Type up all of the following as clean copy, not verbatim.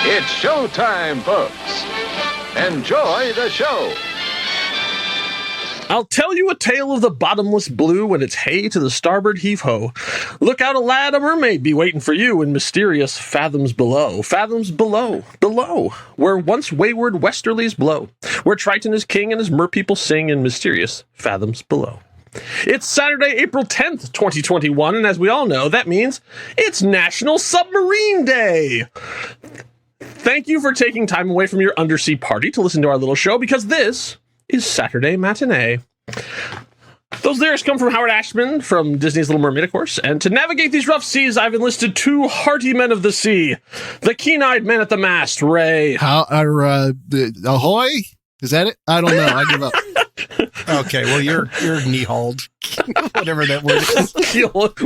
It's showtime, folks. Enjoy the show. I'll tell you a tale of the bottomless blue when it's hay to the starboard heave-ho. Look out, a lad, a mermaid be waiting for you in mysterious fathoms below. Fathoms below, below, where once wayward westerlies blow, where Triton is king and his merpeople sing in mysterious fathoms below. It's Saturday, April 10th, 2021, and as we all know, that means it's National Submarine Day! Thank you for taking time away from your undersea party to listen to our little show, because this is Saturday Matinée. Those lyrics come from Howard Ashman from Disney's Little Mermaid, of course, and to navigate these rough seas, I've enlisted two hearty men of the sea. The keen-eyed man at the mast, Ray. Ahoy? Is that it? I don't know. I give up. Okay, well, you're knee-hauled. Whatever that word is.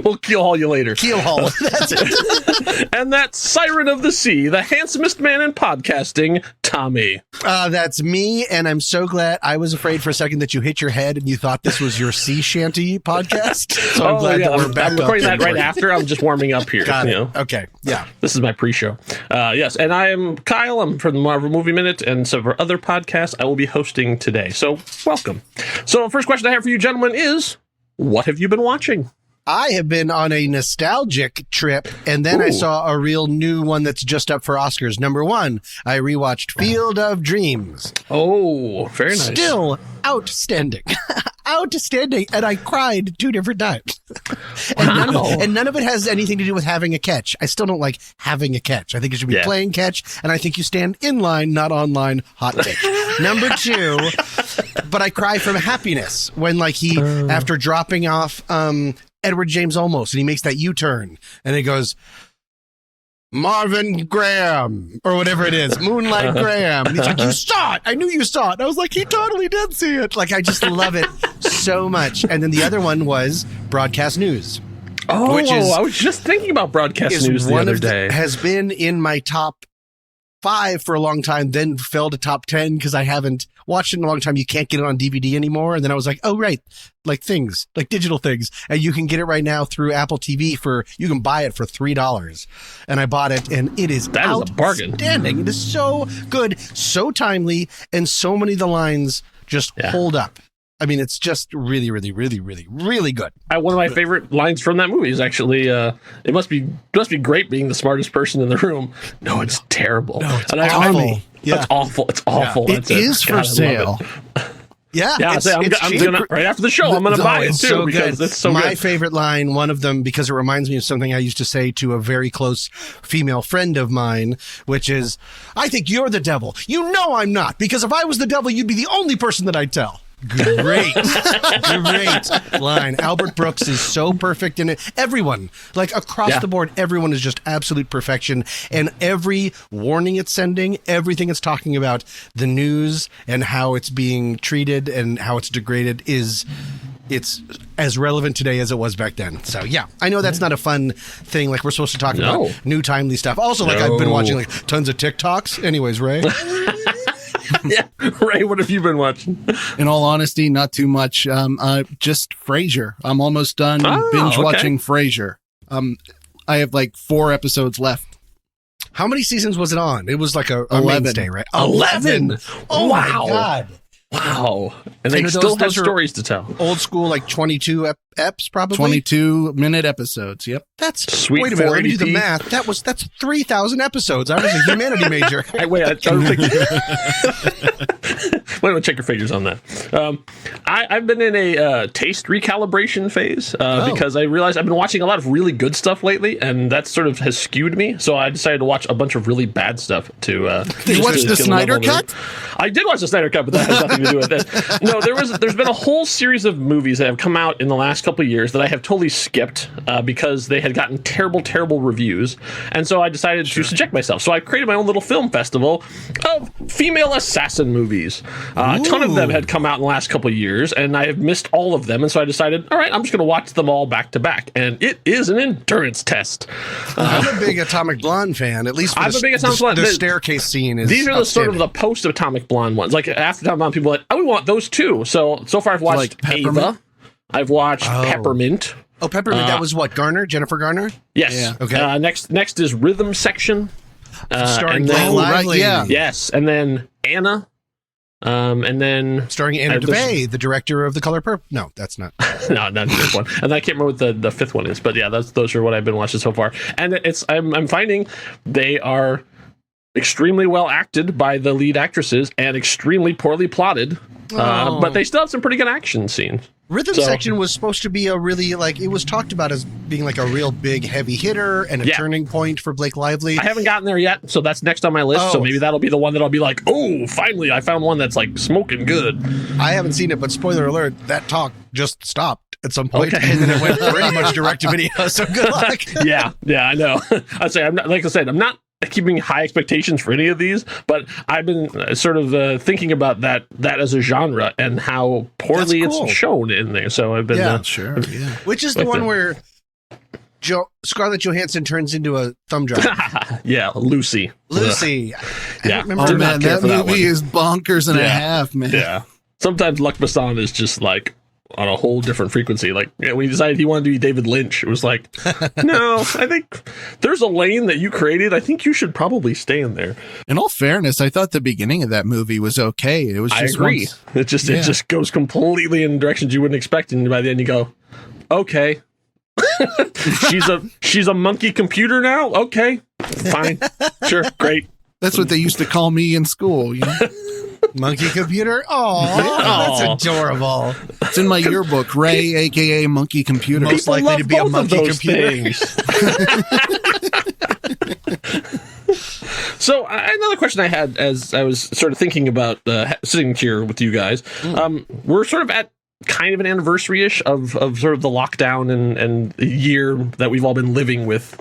We'll keel haul you later. Keel haul. That's it. And that siren of the sea, the handsomest man in podcasting, Tommy. That's me, and I'm so glad. I was afraid for a second that you hit your head and you thought this was your sea shanty podcast. So I'm glad that we're back. I'm recording that right after. I'm just warming up here. Got it. Okay. Yeah. This is my pre-show. Yes, and I am Kyle. I'm from the Marvel Movie Minute and some of our other podcasts I will be hosting today. So welcome. So first question I have for you gentlemen is, what have you been watching? I have been on a nostalgic trip, and then I saw a real new one that's just up for Oscars. Number one, I rewatched Field of Dreams. Oh, very nice. Still outstanding. Outstanding. And I cried 2 different times. And none of it has anything to do with having a catch. I still don't like having a catch. I think it should be playing catch, and I think you stand in line, not online. Hot take. Number 2, but I cry from happiness when, like, he, after dropping off Edward James Olmos, and he makes that U-turn, and it goes, Marvin Graham, or whatever it is, Moonlight Graham. And he's like, you saw it. I knew you saw it. And I was like, he totally did see it. Like, I just love it so much. And then the other one was Broadcast News. Oh, I was just thinking about Broadcast News the other day. Has been in my top 5 for a long time, then fell to top 10 because I haven't watched it in a long time. You can't get it on DVD anymore. And then I was like, oh, right. Like things, like digital things. And you can get it right now through Apple TV you can buy it for $3. And I bought it, and it is that is a bargain. It is so good, so timely, and so many of the lines just hold up. I mean, it's just really, really, really, really, really good. One of my favorite lines from that movie is actually, it must be great being the smartest person in the room. No, it's terrible. No, it's awful. It's awful. It's awful. Yeah. It is for sale. Yeah, I'm gonna right after the show. I'm going to buy it too because it's so good. My favorite line, one of them, because it reminds me of something I used to say to a very close female friend of mine, which is, "I think you're the devil. You know I'm not, because if I was the devil, you'd be the only person that I'd tell." Great line. Albert Brooks is so perfect in it. Everyone, like across the board, everyone is just absolute perfection. And every warning it's sending, everything it's talking about, the news and how it's being treated and how it's degraded it's as relevant today as it was back then. So yeah, I know that's not a fun thing. Like we're supposed to talk about new timely stuff. Also, like I've been watching like tons of TikToks. Anyways, Ray. Yeah, Ray, what have you been watching? In all honesty, not too much. Just Frasier. I'm almost done binge watching Frasier. I have like 4 episodes left. How many seasons was it on? It was like a 11. mainstay, right? 11. Oh wow. My God. Wow. And they still have stories to tell. Old school, like 22 eps, probably? 22-minute episodes, yep. That's sweet. Wait a minute, let me do the math. That's 3,000 episodes. I was a humanity major. I don't think... Wait, check your figures on that. I've been in a taste recalibration phase because I realized I've been watching a lot of really good stuff lately, and that sort of has skewed me. So I decided to watch a bunch of really bad stuff to. Did you watch the Snyder Cut? I did watch the Snyder Cut, but that has nothing to do with it. No, there's been a whole series of movies that have come out in the last couple of years that I have totally skipped because they had gotten terrible reviews, and so I decided to subject myself. So I created my own little film festival of female assassin movies. A ton of them had come out in the last couple of years, and I have missed all of them, and so I decided, all right, I'm just going to watch them all back to back, and it is an endurance test. I'm a big Atomic Blonde fan, at least for I'm a big Atomic Blonde. The staircase scene is These are the sort of the post-Atomic Blonde ones. Like, after Atomic Blonde, people are like, we want those too. So far I've watched like Ava. I've watched Peppermint. Oh, Peppermint. That was what, Jennifer Garner? Yes. Yeah. Okay. Next is Rhythm Section. Starring and then, Blake Lively. yeah. Yes, and then Anna. And then Starring Anna DeVay, the director of The Color Purple. No, that's not. No, not the fifth one. And I can't remember what the fifth one is, but yeah, those are what I've been watching so far. And I'm finding they are extremely well acted by the lead actresses and extremely poorly plotted. But they still have some pretty good action scenes. Rhythm Section was supposed to be a really, it was talked about as being like a real big heavy hitter and a turning point for Blake Lively. I haven't gotten there yet, so that's next on my list. So maybe that'll be the one that I'll be like, oh, finally, I found one that's like smoking good. I haven't seen it, but spoiler alert, that talk just stopped at some point, and then it went pretty much direct to video. So good luck. yeah, I know. I'm not keeping high expectations for any of these, but I've been sort of thinking about that as a genre and how poorly it's shown in there. So I've been Which is the one where Scarlett Johansson turns into a thumb drive. Yeah, Lucy. I don't remember. Oh man, that movie is bonkers and a half, man. Yeah. Sometimes Luc Besson is just like on a whole different frequency. Like when he decided he wanted to be David Lynch, it was like, no, I think there's a lane that you created. I think you should probably stay in there. In all fairness, I thought the beginning of that movie was okay. It was just I agree. It just goes completely in directions you wouldn't expect, and by the end you go, okay. she's a monkey computer now? Okay. Fine. Sure, great. That's what they used to call me in school, you know? Monkey computer? Oh, that's adorable. It's in my yearbook, Ray, a.k.a. Monkey Computer. Most likely to be a monkey computer. So another question I had as I was sort of thinking about sitting here with you guys, we're sort of at kind of an anniversary-ish of sort of the lockdown and the year that we've all been living with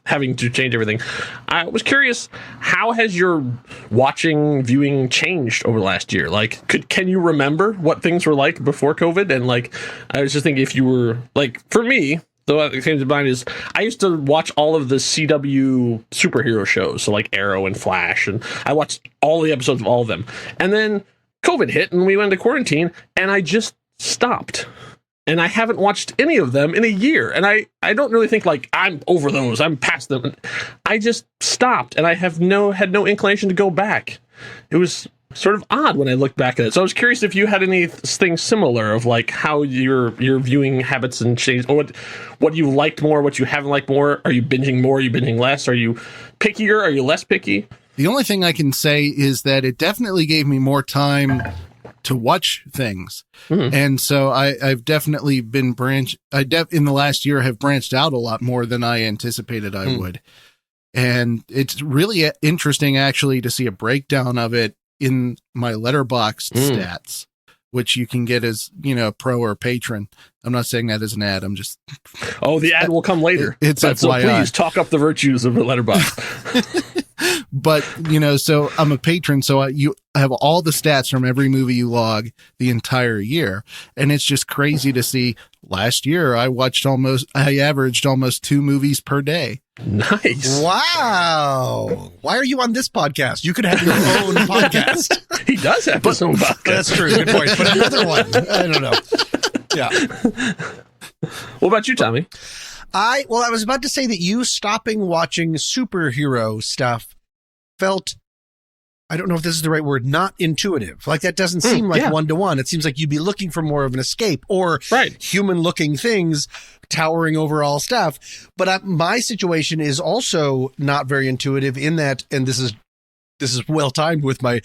having to change everything. I was curious, how has your viewing changed over the last year? Like, can you remember what things were like before COVID? And like, I was just thinking if you were like, for me, the one that came to mind is I used to watch all of the CW superhero shows, so like Arrow and Flash, and I watched all the episodes of all of them. And then COVID hit and we went into quarantine and I just stopped. And I haven't watched any of them in a year. And I don't really think like I'm over those. I'm past them. I just stopped and I had no inclination to go back. It was sort of odd when I looked back at it. So I was curious if you had anything similar of like how your viewing habits and changed, or what you liked more, what you haven't liked more. Are you binging more? Are you binging less? Are you pickier? Are you less picky? The only thing I can say is that it definitely gave me more time to watch things. And so I've definitely been in the last year have branched out a lot more than I anticipated I would. And it's really interesting actually to see a breakdown of it in my Letterboxd stats, which you can get as, pro or patron. I'm not saying that as an ad. I'm just... Oh, the ad will come later. It's FYI. So please talk up the virtues of a Letterboxd. But, so I'm a patron, so you have all the stats from every movie you log the entire year. And it's just crazy to see. Last year, I averaged almost 2 movies per day. Nice. Wow. Why are you on this podcast? You could have your own podcast. He does have his own podcast. That's true. Good point. But another one. I don't know. Yeah. What about you, Tommy? I was about to say that you stopping watching superhero stuff felt, I don't know if this is the right word, not intuitive. Like that doesn't seem like one-to-one. It seems like you'd be looking for more of an escape or human-looking things towering over all stuff. But my situation is also not very intuitive in that, and this is well timed with my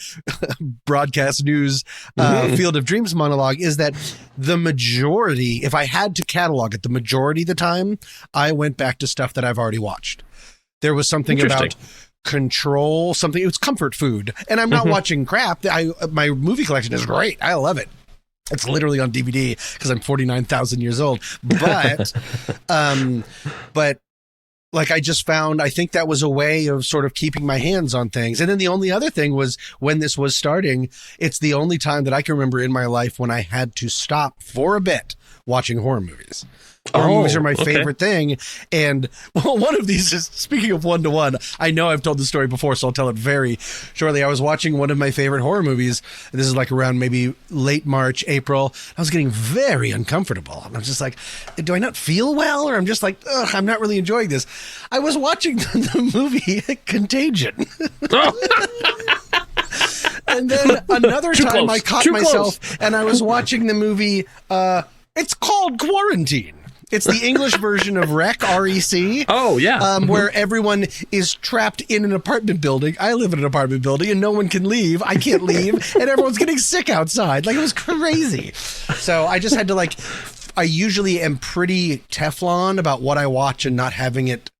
broadcast news Field of Dreams monologue, is that the majority, if I had to catalog it, the majority of the time, I went back to stuff that I've already watched. There was something about Control, something, it was comfort food. And I'm not watching crap. My movie collection is great. I love it. It's literally on DVD because I'm 49,000 years old. But, like I just found, I think that was a way of sort of keeping my hands on things. And then the only other thing was when this was starting, it's the only time that I can remember in my life when I had to stop for a bit watching horror movies. Horror movies are my favorite thing. And one of these is, speaking of one-to-one, I know I've told the story before, so I'll tell it very shortly. I was watching one of my favorite horror movies. And this is like around maybe late March, April. I was getting very uncomfortable. And I was just like, do I not feel well? Or I'm just like, ugh, I'm not really enjoying this. I was watching the movie Contagion. And then another time I caught myself and I was watching the movie, it's called Quarantine. It's the English version of REC, R-E-C. Oh, yeah. Where everyone is trapped in an apartment building. I live in an apartment building and no one can leave. I can't leave. And everyone's getting sick outside. Like, it was crazy. So I just had to, like, I usually am pretty Teflon about what I watch and not having it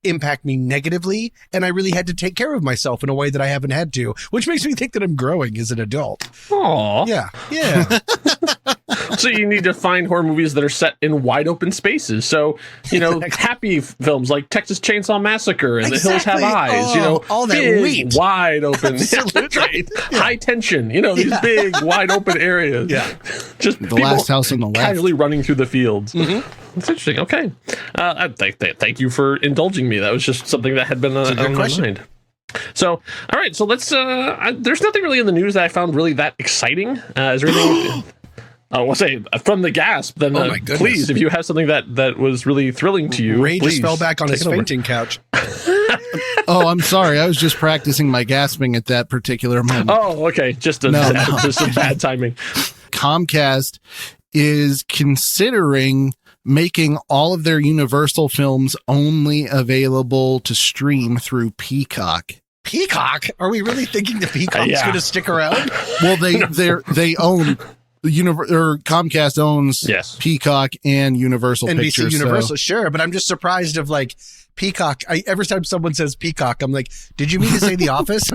impact me negatively. And I really had to take care of myself in a way that I haven't had to, which makes me think that I'm growing as an adult. Aw. Yeah. Yeah. So you need to find horror movies that are set in wide open spaces. So, you know, happy films like Texas Chainsaw Massacre and The Hills Have Eyes, you know, all that big, weight. wide open, high tension, you know, these big, wide open areas. Yeah. Just The Last House on the Left. casually running through the fields. That's interesting. Okay. Thank you for indulging me. That was just something that had been on my mind. So, all right. So let's, there's nothing really in the news that I found really that exciting. Is there anything... I'll say from the gasp, then please, if you have something that was really thrilling to you, Ray just fell back on his fainting couch. Oh, I'm sorry. I was just practicing my gasping at that particular moment. Oh, okay. Just some bad timing. Comcast is considering making all of their Universal films only available to stream through Peacock. Peacock? Are we really thinking the Peacock's going to stick around? Well, they own... Comcast owns Peacock and Universal NBC Pictures. Universal, sure, but I'm just surprised of like Peacock. Every time someone says Peacock, I'm like, did you mean to say The Office?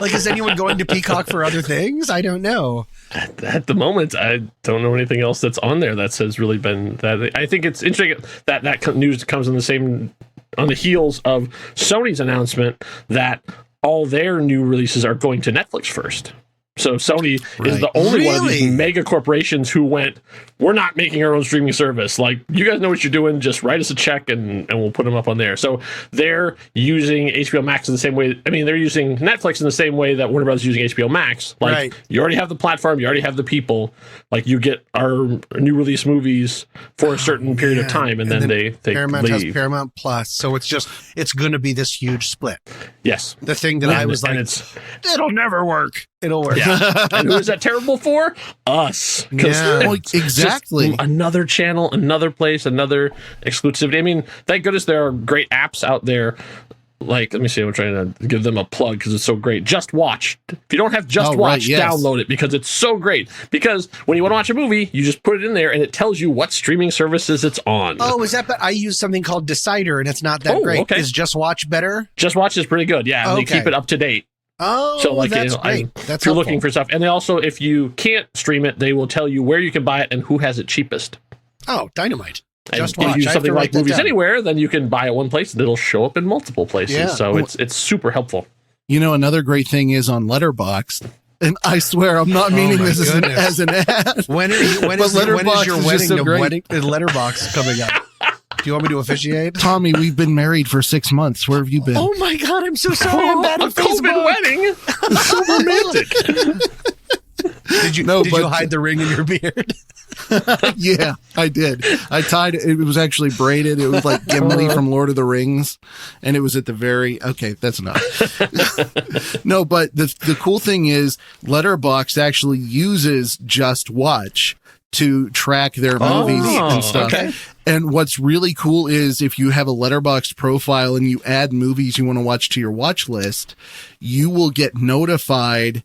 like, is anyone going to Peacock for other things? I don't know. At the moment, I don't know anything else that's on there that has really been that. I think it's interesting that news comes on the heels of Sony's announcement that all their new releases are going to Netflix first. So Sony is the only one of these mega corporations who went, we're not making our own streaming service. Like, you guys know what you're doing. Just write us a check and we'll put them up on there. So they're using HBO Max in the same way. I mean, they're using Netflix in the same way that Warner Bros. Is using HBO Max. Like, you already have the platform. You already have the people. Like, you get our new release movies for a certain period of time. And then they Paramount leave. has Paramount Plus. So it's going to be this huge split. Yes. The thing that I was like, it'll never work. It'll work. Yeah. And who is that terrible for? Us. Well, exactly. Another channel, another place, another exclusivity. I mean, thank goodness there are great apps out there. Like, let me see, I'm trying to give them a plug because it's so great. Just Watch. If you don't have Just Watch, download it because it's so great. Because when you want to watch a movie, you just put it in there and it tells you what streaming services it's on. Oh, is that? I use something called Decider and it's not that great. Okay. Is Just Watch better? Just Watch is pretty good. Yeah, and they keep it up to date. Oh, so like, that's great. If you're looking for stuff, and they also, if you can't stream it, they will tell you where you can buy it and who has it cheapest. Oh, dynamite! Just Watch. If you use something like Movies Anywhere, then you can buy it one place and it'll show up in multiple places. Yeah. So it's super helpful. You know, another great thing is on Letterboxd. And I swear, I'm not meaning this as an ad. When is your wedding? Letterboxd coming up? Do you want me to officiate? Tommy, we've been married for 6 months. Where have you been? Oh my God, I'm so sorry. I'm bad at Facebook. COVID wedding. So romantic. Did you hide the ring in your beard? Yeah, I did. I tied it. It was actually braided. It was like Gimli from Lord of the Rings. And it was at the very... Okay, that's enough. No, but the cool thing is Letterboxd actually uses Just Watch to track their movies and stuff. Okay. And what's really cool is if you have a Letterboxd profile and you add movies you want to watch to your watch list, you will get notified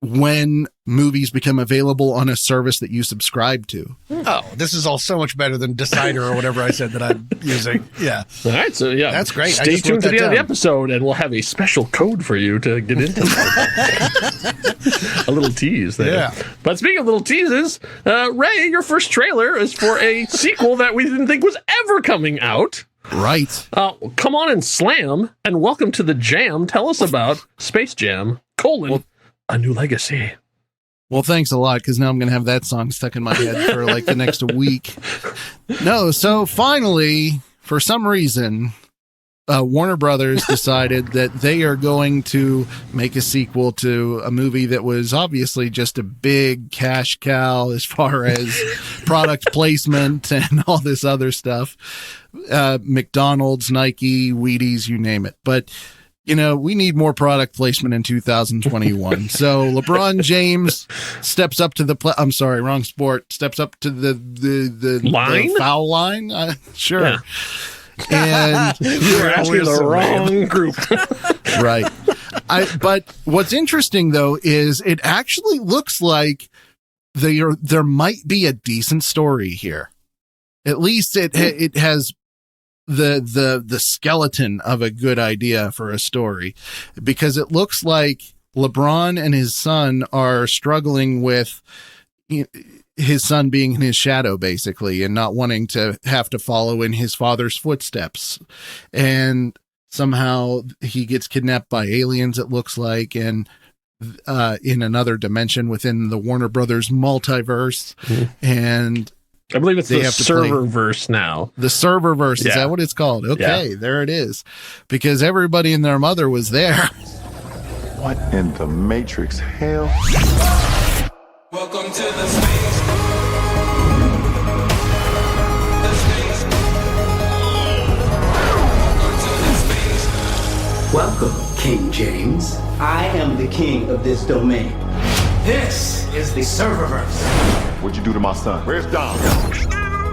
when movies become available on a service that you subscribe to. Oh, this is all so much better than Decider or whatever I said that I'm using. Yeah. All right. So, yeah. That's great. Stay tuned to the end of the episode, and we'll have a special code for you to get into. A little tease there. Yeah. But speaking of little teases, Ray, your first trailer is for a sequel that we didn't think was ever coming out. Right. Come on and slam, and welcome to the jam. Tell us about Space Jam, A New Legacy. Well, thanks a lot, because now I'm going to have that song stuck in my head for like the next week. No, so finally, for some reason, Warner Brothers decided that they are going to make a sequel to a movie that was obviously just a big cash cow as far as product placement and all this other stuff. McDonald's, Nike, Wheaties, you name it. But we need more product placement in 2021. So LeBron James steps up to I'm sorry, wrong sport. Steps up to the line? The foul line. Sure. Yeah. And you're actually the wrong group. Right. But what's interesting though is it actually looks like there might be a decent story here. At least it has the skeleton of a good idea for a story, because it looks like LeBron and his son are struggling with his son being in his shadow, basically, and not wanting to have to follow in his father's footsteps. And somehow he gets kidnapped by aliens, it looks like, and in another dimension within the Warner Brothers multiverse. Mm-hmm. And I believe it's the serververse now. The serververse. Yeah. Is that what it's called? Okay, There it is. Because everybody and their mother was there. What in the Matrix hell? Welcome to the space. Welcome, King James. I am the king of this domain. This is the serververse. What'd you do to my son? Where's Dom?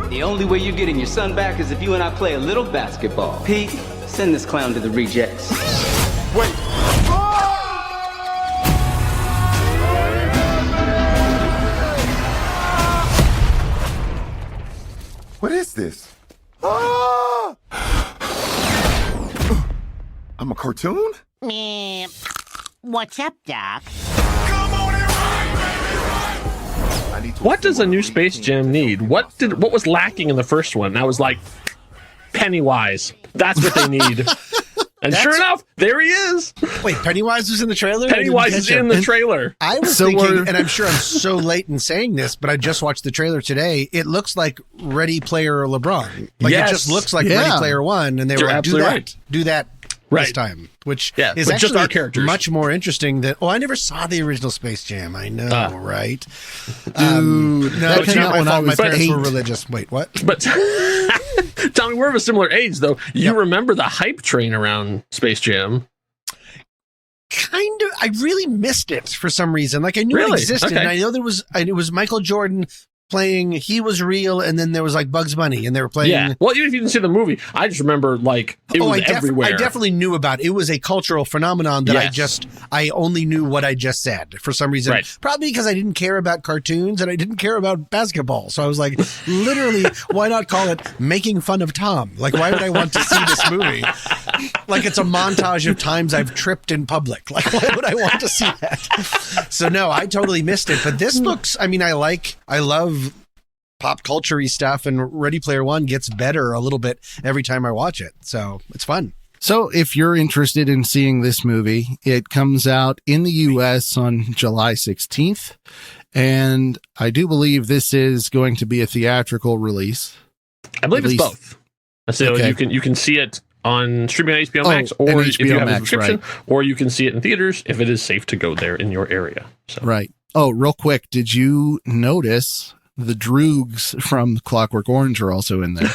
The only way you're getting your son back is if you and I play a little basketball. Pete, send this clown to the rejects. Wait. What is this? Ah! I'm a cartoon? What's up, Doc? What does a new Space Jam need? What was lacking in the first one? That was like Pennywise. That's what they need. And sure enough, there he is. Wait, Pennywise was in the trailer? Pennywise is in the trailer. I was thinking, and I'm sure I'm so late in saying this, but I just watched the trailer today. It looks like Ready Player LeBron. Like it just looks like Ready Player One, and they were like, do that this time, which is actually just our characters. Much more interesting than. Oh, I never saw the original Space Jam. I know, right? Dude, no, it's not my fault. My parents were religious. Wait, what? But Tommy, we're of a similar age, though. You remember the hype train around Space Jam? Kind of. I really missed it for some reason. Like I knew it existed, and I know it was Michael Jordan playing He Was Real, and then there was like Bugs Bunny, and they were playing. Yeah. Well, even if you didn't see the movie, I just remember like it was everywhere. I definitely knew about it. It was a cultural phenomenon that I only knew what I just said for some reason. Right. Probably because I didn't care about cartoons and I didn't care about basketball. So I was like, literally, why not call it Making Fun of Tom? Like, why would I want to see this movie? Like it's a montage of times I've tripped in public. Like, why would I want to see that? So no, I totally missed it. But this looks, I mean, I love pop culture-y stuff, and Ready Player One gets better a little bit every time I watch it. So it's fun. So if you're interested in seeing this movie, it comes out in the U.S. on July 16th. And I do believe this is going to be a theatrical release. I believe it's both. So you can see it on streaming on HBO Max, or if you have a subscription, or you can see it in theaters if it is safe to go there in your area. So. Right. Oh, real quick, did you notice the Droogs from Clockwork Orange are also in there?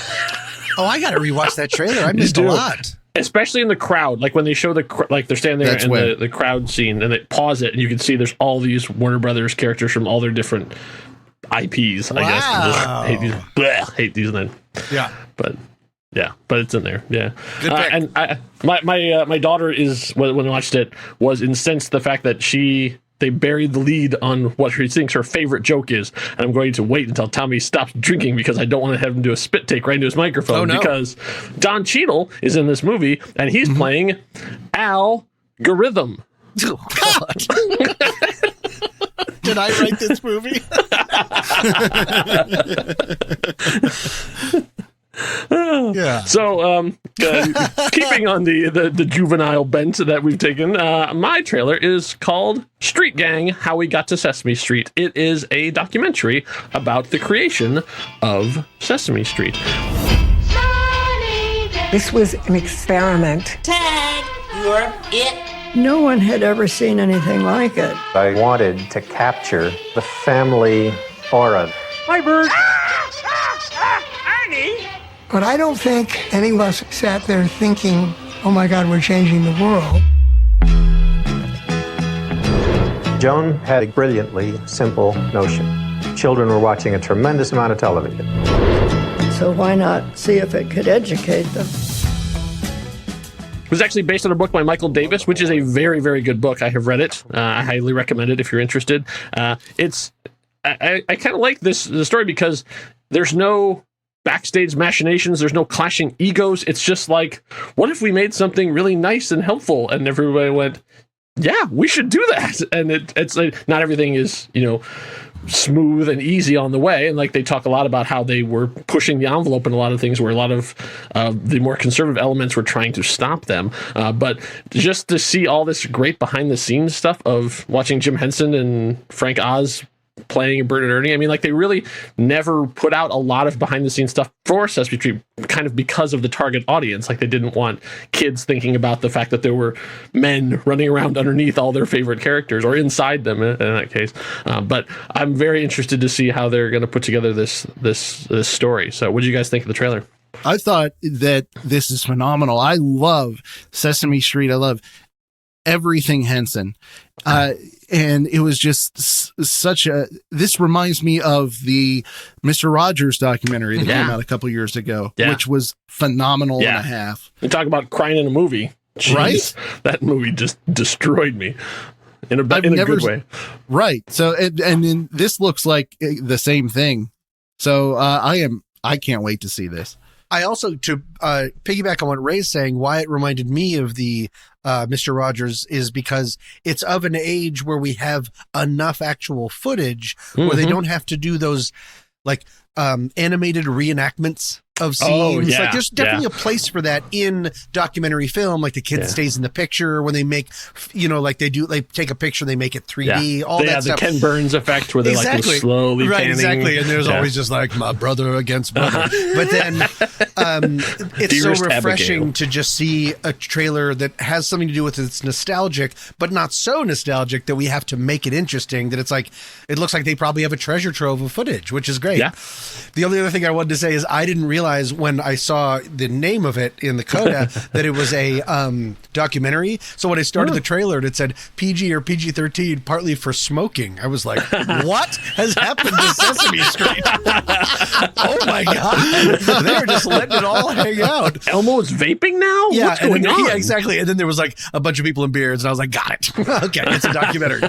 Oh, I got to rewatch that trailer. I missed a lot. Especially in the crowd, like when they show like they're standing there in the crowd scene, and they pause it, and you can see there's all these Warner Brothers characters from all their different IPs. Wow. I guess. Hate these then. Yeah, but it's in there. Yeah, good pick. And my daughter when I watched it was incensed the fact that they buried the lead on what she thinks her favorite joke is. And I'm going to wait until Tommy stops drinking because I don't want to have him do a spit take right into his microphone. Because Don Cheadle is in this movie and he's playing Algorithm. Oh, God. Did I write this movie? Yeah. So, keeping on the juvenile bent that we've taken, my trailer is called Street Gang: How We Got to Sesame Street. It is a documentary about the creation of Sesame Street. This was an experiment. Tag, you're it. No one had ever seen anything like it. I wanted to capture the family aura. Hi, Bird. Ernie! But I don't think any of us sat there thinking, oh my God, we're changing the world. Joan had a brilliantly simple notion. Children were watching a tremendous amount of television. So why not see if it could educate them? It was actually based on a book by Michael Davis, which is a very, very good book. I have read it. I highly recommend it if you're interested. I kind of like the story because there's no backstage machinations. There's no clashing egos. It's just like, what if we made something really nice and helpful? And everybody went, yeah, we should do that. And it's like, not everything is, smooth and easy on the way. And like they talk a lot about how they were pushing the envelope in a lot of things where a lot of the more conservative elements were trying to stop them. But just to see all this great behind the scenes stuff of watching Jim Henson and Frank Oz playing Bert and Ernie. I mean, like they really never put out a lot of behind the scenes stuff for Sesame Street kind of because of the target audience. Like they didn't want kids thinking about the fact that there were men running around underneath all their favorite characters or inside them in that case. But I'm very interested to see how they're going to put together this story. So what did you guys think of the trailer? I thought that this is phenomenal. I love Sesame Street. I love everything Henson. And it was just this reminds me of the Mr. Rogers documentary that came out a couple years ago, which was phenomenal and a half. You talk about crying in a movie. Jeez, right? That movie just destroyed me in a good way. Right. So, and then this looks like the same thing. So I can't wait to see this. I also, to piggyback on what Ray's saying, why it reminded me of the Mr. Rogers is because it's of an age where we have enough actual footage where they don't have to do those like animated reenactments of scenes. Like there's definitely a place for that in documentary film. Like the kid stays in the picture when they make, like they take a picture, they make it 3D, all that stuff. The Ken Burns effect where they like go slowly panning. Exactly. And there's always just like my brother against brother. But then it's so refreshing to just see a trailer that has something to do with it's nostalgic, but not so nostalgic that we have to make it interesting that it's like, it looks like they probably have a treasure trove of footage, which is great. Yeah. The only other thing I wanted to say is I didn't realize when I saw the name of it in the coda that it was a documentary. So when I started the trailer and it said PG or PG-13, partly for smoking, I was like, what has happened to Sesame Street? Oh my God. They were just letting it all hang out. Elmo is vaping now? Yeah, what's going on? Yeah, exactly. And then there was like a bunch of people in beards and I was like, got it. Okay, it's a documentary.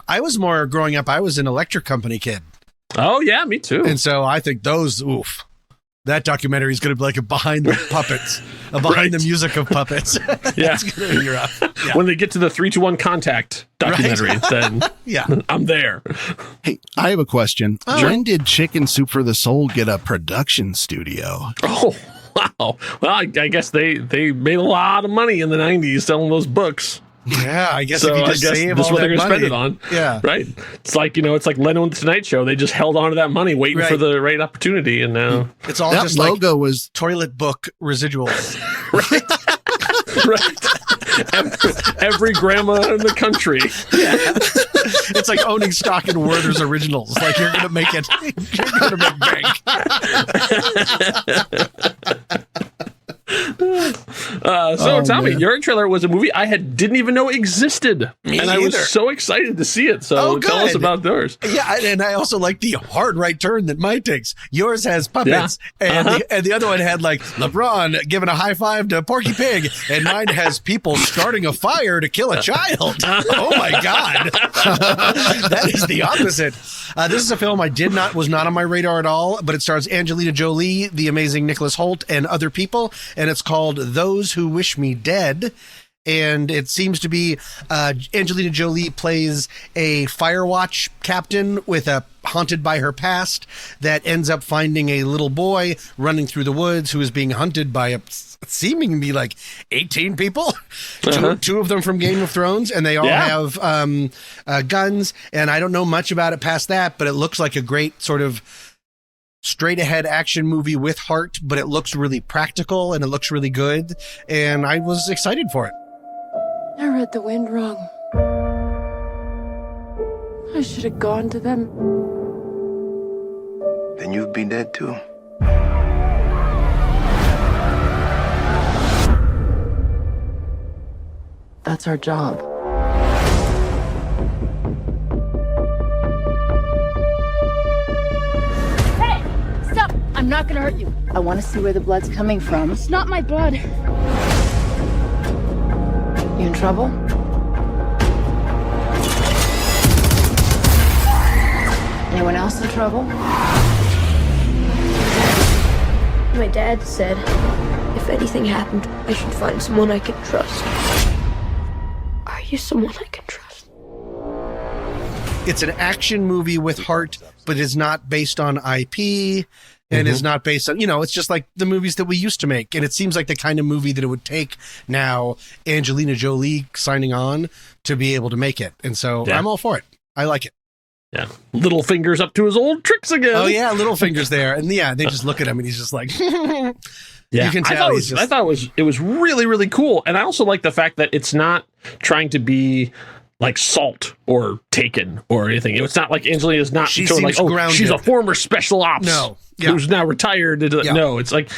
I was more growing up, I was an Electric Company kid. Oh, yeah, me too. And so I think that documentary is going to be like a behind the puppets, behind the music of puppets. Yeah. It's gonna be rough. Yeah. When they get to the 3-2-1 contact documentary, then I'm there. Hey, I have a question. When did Chicken Soup for the Soul get a production studio? Oh, wow. Well, I guess they made a lot of money in the 90s selling those books. Yeah, I guess if you just save all what they're that going to money. spend it on. Yeah. Right. It's like, it's like Leno and the Tonight Show. They just held on to that money waiting for the right opportunity. And now it's all that just logo like was toilet book residuals. Right. Every grandma in the country. Yeah. It's like owning stock in Werther's Originals. Like you're going to make it. You're going to make bank. So Tommy, your trailer was a movie I didn't even know existed. Me and either. I was so excited to see it. So tell us about yours. Yeah, and I also like the hard right turn that mine takes. Yours has puppets, and the other one had like LeBron giving a high five to Porky Pig, and mine has people starting a fire to kill a child. Oh my God. That is the opposite. This is a film was not on my radar at all, but it stars Angelina Jolie, the amazing Nicholas Hoult, and other people, and it's called Those Who Wish Me Dead. and it seems to be Angelina Jolie plays a Firewatch captain with a haunted by her past that ends up finding a little boy running through the woods who is being hunted by a seemingly like 18 people, two of them from Game of Thrones, and they all have guns, and I don't know much about it past that, but it looks like a great sort of straight ahead action movie with heart, but it looks really practical and it looks really good, and I was excited for it. I read the wind wrong. I should have gone to them. Then you'd be dead too. That's our job. Hey! Stop! I'm not gonna hurt you. I want to see where the blood's coming from. It's not my blood. You in trouble? Anyone else in trouble? My dad said if anything happened, I should find someone I can trust. Are you someone I can trust? It's an action movie with heart, but is not based on IP and is not based on, it's just like the movies that we used to make. And it seems like the kind of movie that it would take now Angelina Jolie signing on to be able to make it. And so I'm all for it. I like it. Yeah. Little fingers up to his old tricks again. Oh, yeah. Little fingers there. And they just look at him and he's just like, yeah. You can tell I thought it was really, really cool. And I also like the fact that it's not trying to be like Salt or Taken or anything. It's not like Angelina's not showing like, grounded. She's a former special ops. No. Who's now retired. No, it's like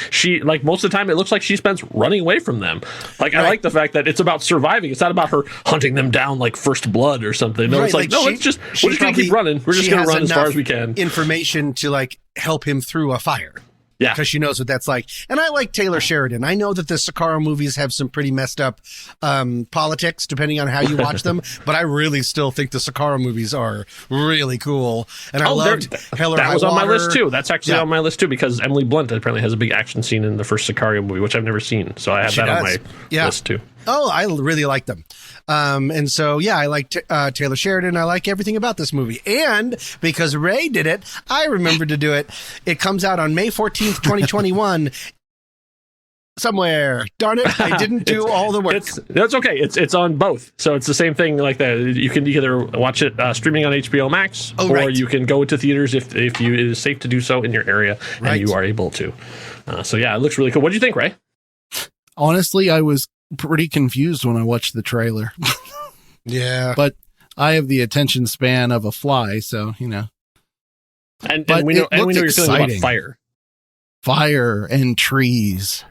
most of the time it looks like she spends running away from them. Like I like the fact that it's about surviving. It's not about her hunting them down like First Blood or something. No, it's like we're just gonna keep running. We're just gonna run as far as we can. Information to like help him through a fire. Yeah. Because she knows what that's like. And I like Taylor Sheridan. I know that the Sakara movies have some pretty messed up politics, depending on how you watch them. But I really still think the Sakara movies are really cool. And I loved Hell or High Water. That was on my list, too. That's actually on my list, too, because Emily Blunt apparently has a big action scene in the first Sicario movie, which I've never seen. So I have that on my list, too. Oh, I really like them. And so, I like Taylor Sheridan. I like everything about this movie. And because Ray did it, I remembered to do it. It comes out on May 14th, 2021. Somewhere. Darn it. I didn't do all the work. That's okay. It's on both. So it's the same thing like that. You can either watch it streaming on HBO Max or you can go to theaters if it is safe to do so in your area and you are able to. So, it looks really cool. What do you think, Ray? Honestly, I was pretty confused when I watched the trailer. Yeah. But I have the attention span of a fly, so, And we know you're feeling about fire. Fire and trees.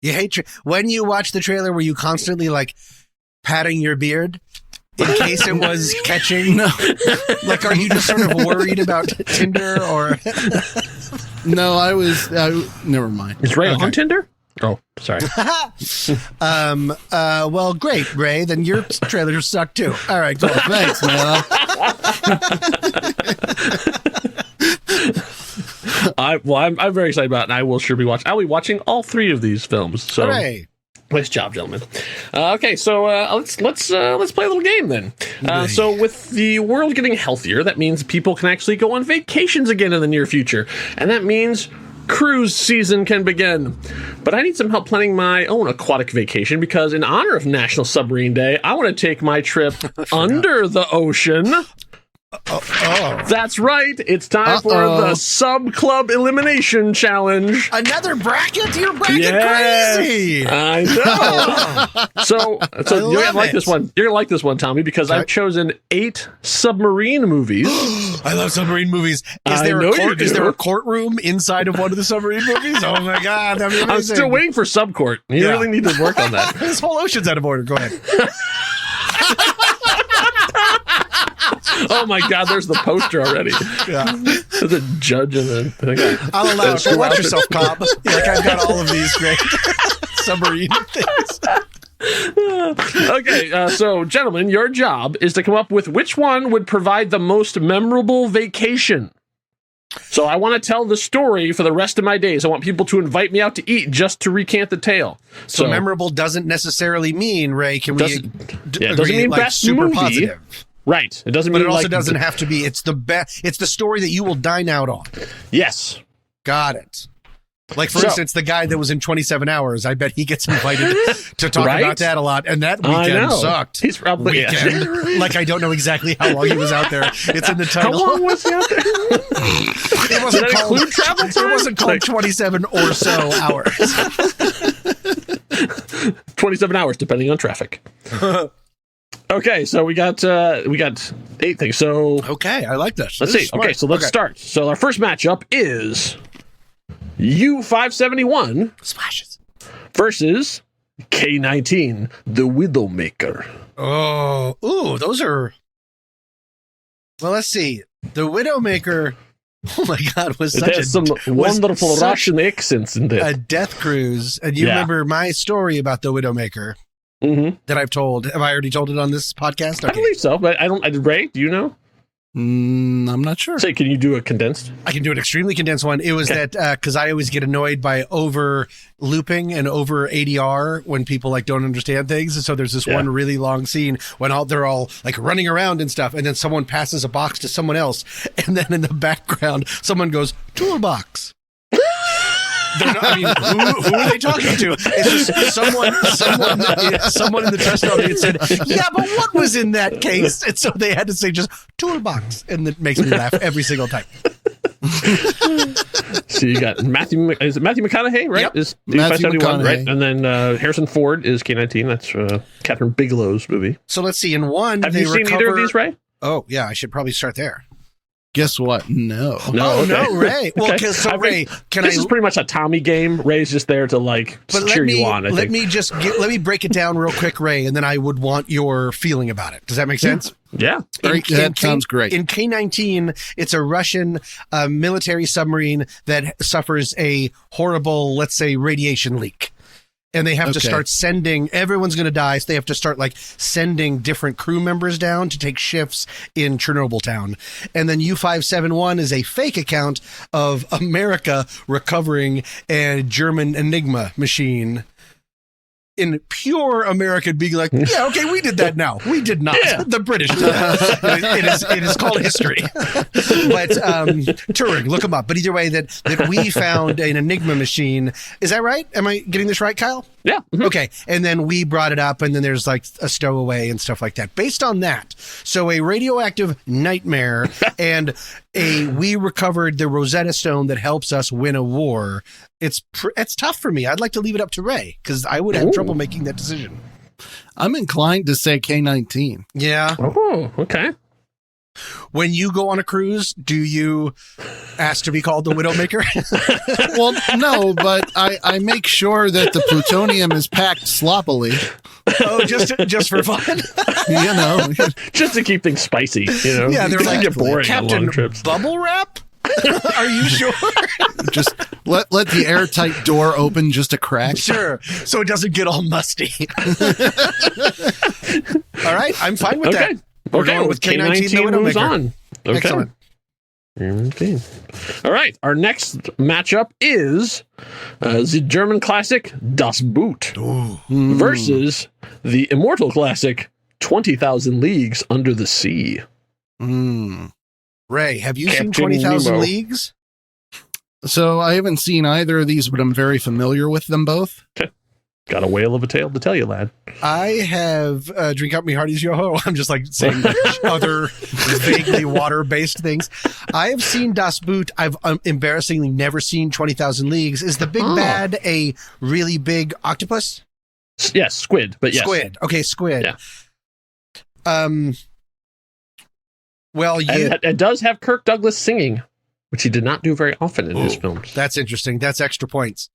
You hate when you watch the trailer, were you constantly like patting your beard in case it was catching? No. Like, are you just sort of worried about Tinder or? No, never mind. Is Ray on Tinder? Oh, sorry. Well, great, Ray. Then your trailer sucked too. All right, cool. Thanks, man. I'm very excited about it, and I will sure be watching. I'll be watching all three of these films. So, hooray. Nice job, gentlemen. Okay, so let's play a little game then. So with the world getting healthier, that means people can actually go on vacations again in the near future, and that means cruise season can begin. But I need some help planning my own aquatic vacation because in honor of National Submarine Day, I want to take my trip under the ocean. That's right. It's time for the Sub Club Elimination Challenge. Another bracket? You're bracket crazy. I know. so you're gonna like this one. You're gonna like this one, Tommy, because I've chosen 8 submarine movies. I love submarine movies. Is there a courtroom inside of one of the submarine movies? Oh my god, that'd be amazing. I'm still waiting for Subcourt. You really need to work on that. This whole ocean's out of order. Go ahead. Oh my god, there's the poster already. Yeah. There's a judge and then I'll allow it. Go watch yourself, Cobb. Like I've got all of these great submarine things. Okay, so gentlemen, your job is to come up with which one would provide the most memorable vacation. So I want to tell the story for the rest of my days. I want people to invite me out to eat just to recant the tale. So memorable doesn't necessarily mean, Ray, can we it doesn't mean like best super movie. positive? Right. It doesn't But mean it also like doesn't have to be. It's the story that you will dine out on. Yes. Got it. Like, for instance, the guy that was in 27 Hours, I bet he gets invited to talk about that a lot. And that weekend sucked. He's probably... Like, I don't know exactly how long he was out there. It's in the title. How long was he out there? It wasn't called travel time? It wasn't called 27 or so hours. 27 hours, depending on traffic. Okay, so we got 8 things. So okay, I like this. Let's see. Okay, so let's start. So our first matchup is U-571 splashes versus K-19, the Widowmaker. Oh, ooh, those are. Well, let's see. The Widowmaker. Oh my God, was some wonderful Russian accents in there. A death cruise, and you remember my story about the Widowmaker that I've told. Have I already told it on this podcast? Okay. I believe so, but I don't. Ray, do you know? I'm not sure. Say, can you do a condensed? I can do an extremely condensed one. It was that because I always get annoyed by over looping and over ADR when people like don't understand things. And so there's this one really long scene when they're all like running around and stuff, and then someone passes a box to someone else, and then in the background someone goes toolbox. I mean, who are they talking to? It's just someone in the test audience said, "Yeah, but what was in that case?" And so they had to say just toolbox, and it makes me laugh every single time. So you got Matthew McConaughey, right? Yep. Is Matthew McConaughey, right? And then Harrison Ford is K-19. That's Catherine Bigelow's movie. So let's see. In one, have you seen either of these, Ray? Oh yeah, I should probably start there. Guess what? No. No, Ray. Well, so Ray, this is pretty much a Tommy game. Ray's just there to cheer you on. Let me break it down real quick, Ray, and then I would want your feeling about it. Does that make sense? Yeah. That sounds great. In K-19, it's a Russian military submarine that suffers a horrible, let's say, radiation leak. And they have to start sending, everyone's going to die, so they have to start sending different crew members down to take shifts in Chernobyl town. And then U-571 is a fake account of America recovering a German Enigma machine. In pure American being like, yeah, okay, we did that now. We did not. Yeah. The British did that. It is called history. But Turing, look them up. But either way, that we found an Enigma machine. Is that right? Am I getting this right, Kyle? Yeah. Mm-hmm. Okay. And then we brought it up, and then there's a stowaway and stuff like that. Based on that, so a radioactive nightmare and we recovered the Rosetta Stone that helps us win a war. It's tough for me. I'd like to leave it up to Ray because I would have trouble making that decision. I'm inclined to say K-19. Yeah. Oh, okay. When you go on a cruise, do you ask to be called the Widowmaker? Well, no, but I make sure that the plutonium is packed sloppily. Oh, just for fun? Just to keep things spicy, Yeah, they're like, get boring Captain on long trips. Bubble Wrap? Are you sure? Just let the airtight door open just a crack. Sure, so it doesn't get all musty. All right, I'm fine with that. We're going with K-19 moves on. Okay. Excellent. All right, our next matchup is the German classic Das Boot versus the immortal classic 20,000 Leagues Under the Sea. Ray, have you seen 20,000 Leagues? So I haven't seen either of these, but I'm very familiar with them both. Okay. Got a whale of a tale to tell you, lad. I have Drink Up Me Hearty's Yo-Ho. I'm just saying other vaguely water-based things. I have seen Das Boot. I've embarrassingly never seen 20,000 Leagues. Is the big bad a really big octopus? Yes, squid, but yes. Squid. Okay, squid. Yeah. Well, it does have Kirk Douglas singing, which he did not do very often in his films. That's interesting. That's extra points.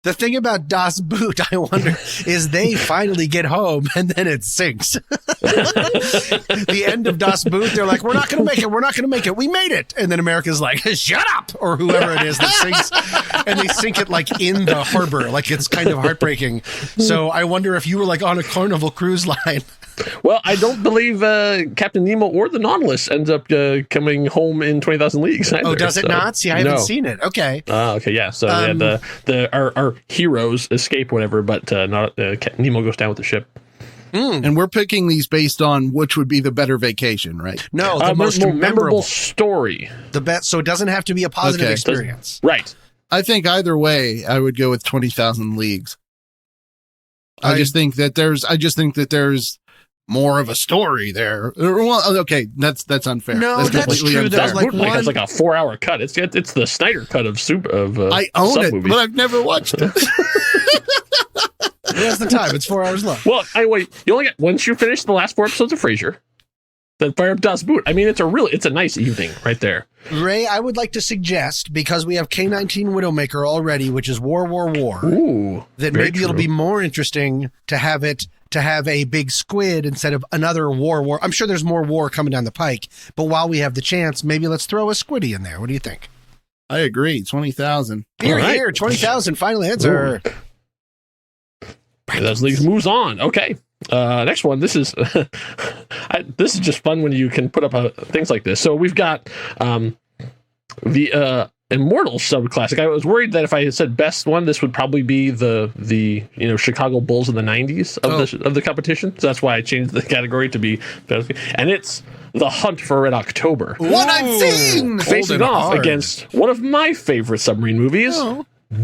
The thing about Das Boot, I wonder, is they finally get home and then it sinks. The end of Das Boot, they're like, we're not going to make it. We're not going to make it. We made it. And then America's like, shut up, or whoever it is that sinks. And they sink it in the harbor. It's kind of heartbreaking. So I wonder if you were on a Carnival cruise line Well, I don't believe Captain Nemo or the Nautilus ends up coming home in 20,000 Leagues either. Oh, does it not? See, I haven't seen it. Okay. Okay, yeah. So our heroes escape whatever, but not Nemo goes down with the ship. And we're picking these based on which would be the better vacation, right? No, the most memorable story. The best, so it doesn't have to be a positive experience. Right. I think either way, I would go with 20,000 Leagues. I just think that there's more of a story there. Well, okay, that's unfair. No, that's true. Unfair. There's like has like a 4-hour cut. It's the Snyder cut of I own it, but I've never watched it. Where's the time? It's 4 hours long. Well, you only get once you finish the last 4 episodes of Frasier, then fire up Das Boot. I mean, it's a nice evening right there. Ray, I would like to suggest, because we have K-19 Widowmaker already, which is War. Ooh, that maybe it'll be more interesting to have a big squid instead of another war. I'm sure there's more war coming down the pike, but while we have the chance, maybe let's throw a squiddy in there. What do you think? I agree. 20,000. Here, 20,000. Final answer. Those Leagues moves on. Okay. Next one. This is this is just fun when you can put up things like this. So we've got the Immortal subclassic. I was worried that if I had said best one, this would probably be the Chicago Bulls of the 90s of the competition. So that's why I changed the category to be, and it's The Hunt for Red October. What I've seen! Facing off against one of my favorite submarine movies,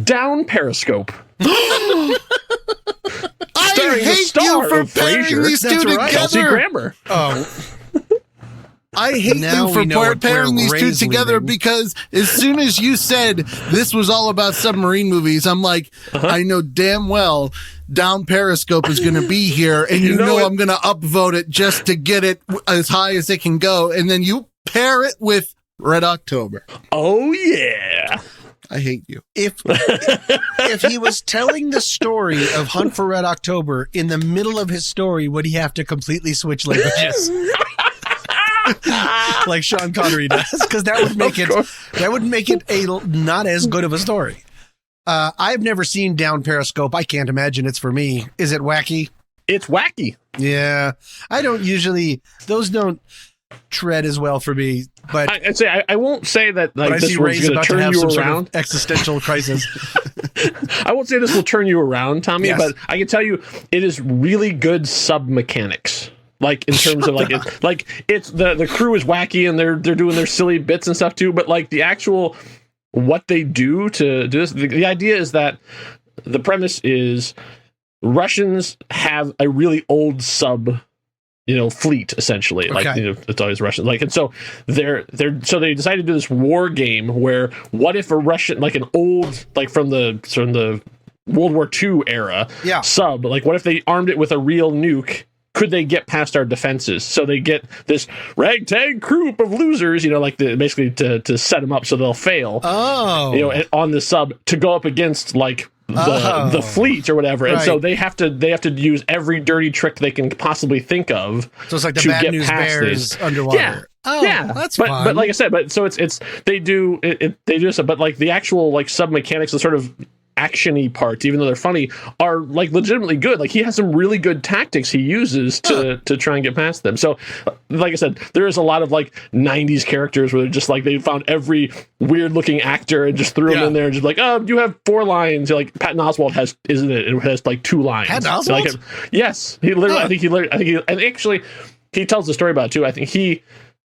Down Periscope. I hate you for pairing these two together. Kelsey Grammer. Oh. I hate you for pairing these two together because as soon as you said this was all about submarine movies, I'm like, I know damn well Down Periscope is going to be here, and you know I'm going to upvote it just to get it as high as it can go, and then you pair it with Red October. Oh, yeah. I hate you. If he was telling the story of Hunt for Red October, in the middle of his story, would he have to completely switch languages? Like Sean Connery does, because that would make it a not as good of a story. I've never seen Down Periscope. I can't imagine it's for me. Is it wacky? It's wacky. Yeah, those don't tread as well for me. But I'd say I won't say that like this one's going to turn you around. Existential crisis. I won't say this will turn you around, Tommy, but I can tell you it is really good sub mechanics. Like in terms of it's the crew is wacky and they're doing their silly bits and stuff too, but like the actual what they do to do this, the idea is that the premise is Russians have a really old sub fleet essentially. Like it's always Russian. Like, and so so they decided to do this war game where what if a Russian, like an old, like from the World War II era sub, like what if they armed it with a real nuke? Could they get past our defenses? So they get this ragtag group of losers, basically to set them up so they'll fail. Oh, on the sub to go up against like the fleet or whatever, and so they have to use every dirty trick they can possibly think of. So it's like the Bad News Bears underwater. Yeah. Oh, yeah, that's fun. But like I said, they do so, but like the actual like sub mechanics, the sort of action-y parts, even though they're funny, are like legitimately good. Like he has some really good tactics he uses to try and get past them. So like I said, there is a lot of like 90s characters where they're just like they found every weird looking actor and just threw them in there and just like, oh, you have 4 lines. You're like Patton Oswalt has, isn't it? It has like 2 lines. Patton Oswalt? Yes. He literally, and actually he tells the story about it too. I think he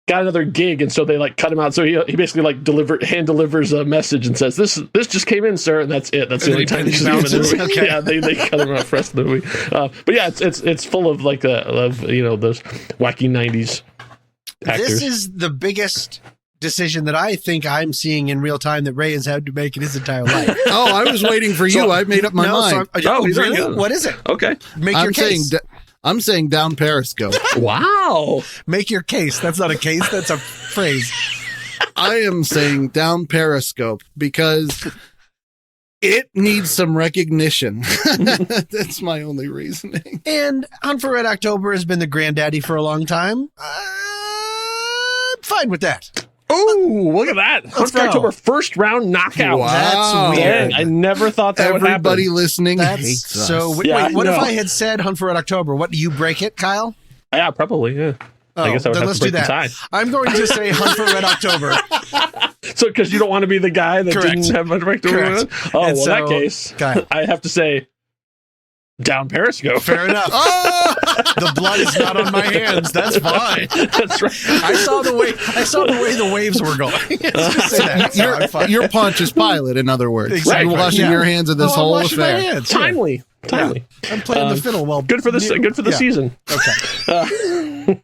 got another gig, and so they like cut him out. So he basically like hand delivers a message and says, "This just came in, sir," and that's it. That's the only time he's in the movie. Okay. Yeah, they cut him out for the rest of the movie. But yeah, it's full of like those wacky 90s actors. This is the biggest decision that I think I'm seeing in real time that Ray has had to make in his entire life. Oh, I was waiting for you. I made up my mind. Really? What is it? Okay, make your case. I'm saying Down Periscope. Wow. Make your case. That's not a case. That's a phrase. I am saying Down Periscope because it needs some recognition. That's my only reasoning. And Hunt for Red October has been the granddaddy for a long time. I'm fine with that. Oh, look at that. Hunt for October first round knockout. Wow. That's weird. I never thought that would happen. Everybody listening hates us. So wait, what if I had said Hunt for Red October? What, do you break it, Kyle? Yeah, probably. Yeah. I guess I would then have let's to do break the that. tie. I'm going to say Hunt for Red October. So, because you don't want to be the guy that Correct. didn't have much right to Correct. win? Oh, And well, so- in that case, Okay. I have to say Down Periscope. Fair enough. The blood is not on my hands. That's fine. That's right. I saw the way the waves were going. Let's just say that. So I'm fine. You're Pontius Pilate, in other words. Exactly. You're washing Yeah. your hands of this I'm whole washing my affair. hands, yeah. Timely. I'm playing the fiddle well. Good for the season. Okay.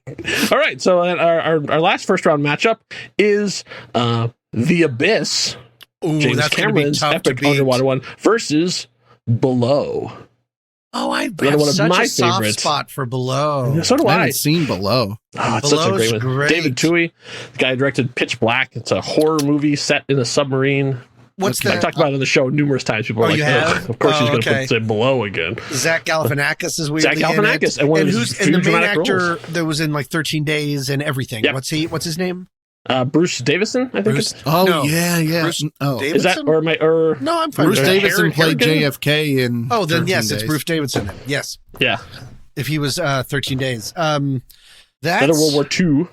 All right. So our last first round matchup is The Abyss. Ooh, James that's gonna be Cameron's tough to epic beat. underwater one versus Below. Oh, I Another have one of such my a soft favorites. spot for Below. So do I I. haven't seen Below. Oh, it's such a Below's great one. great. David Twohy, the guy who directed Pitch Black. It's a horror movie set in a submarine. What's I've that? talked about it on the show numerous times. People are like, you have? of course he's going Okay. to say Below again. Zach Galifianakis is weirdly Zach Galifianakis, and one of his who's few the main dramatic actor roles. that was in like 13 Days and everything. Yep. What's his name? Bruce Davison, I think Bruce. it's. Oh, No. yeah. Bruce Oh. Davidson? Is that, or am I, or. No, I'm fine. Bruce with that. Davison played Harrigan? JFK in. Oh, then 13 yes, it's Days. Bruce Davidson. Yes, Yeah. if he was 13 Days. Another That's World War II.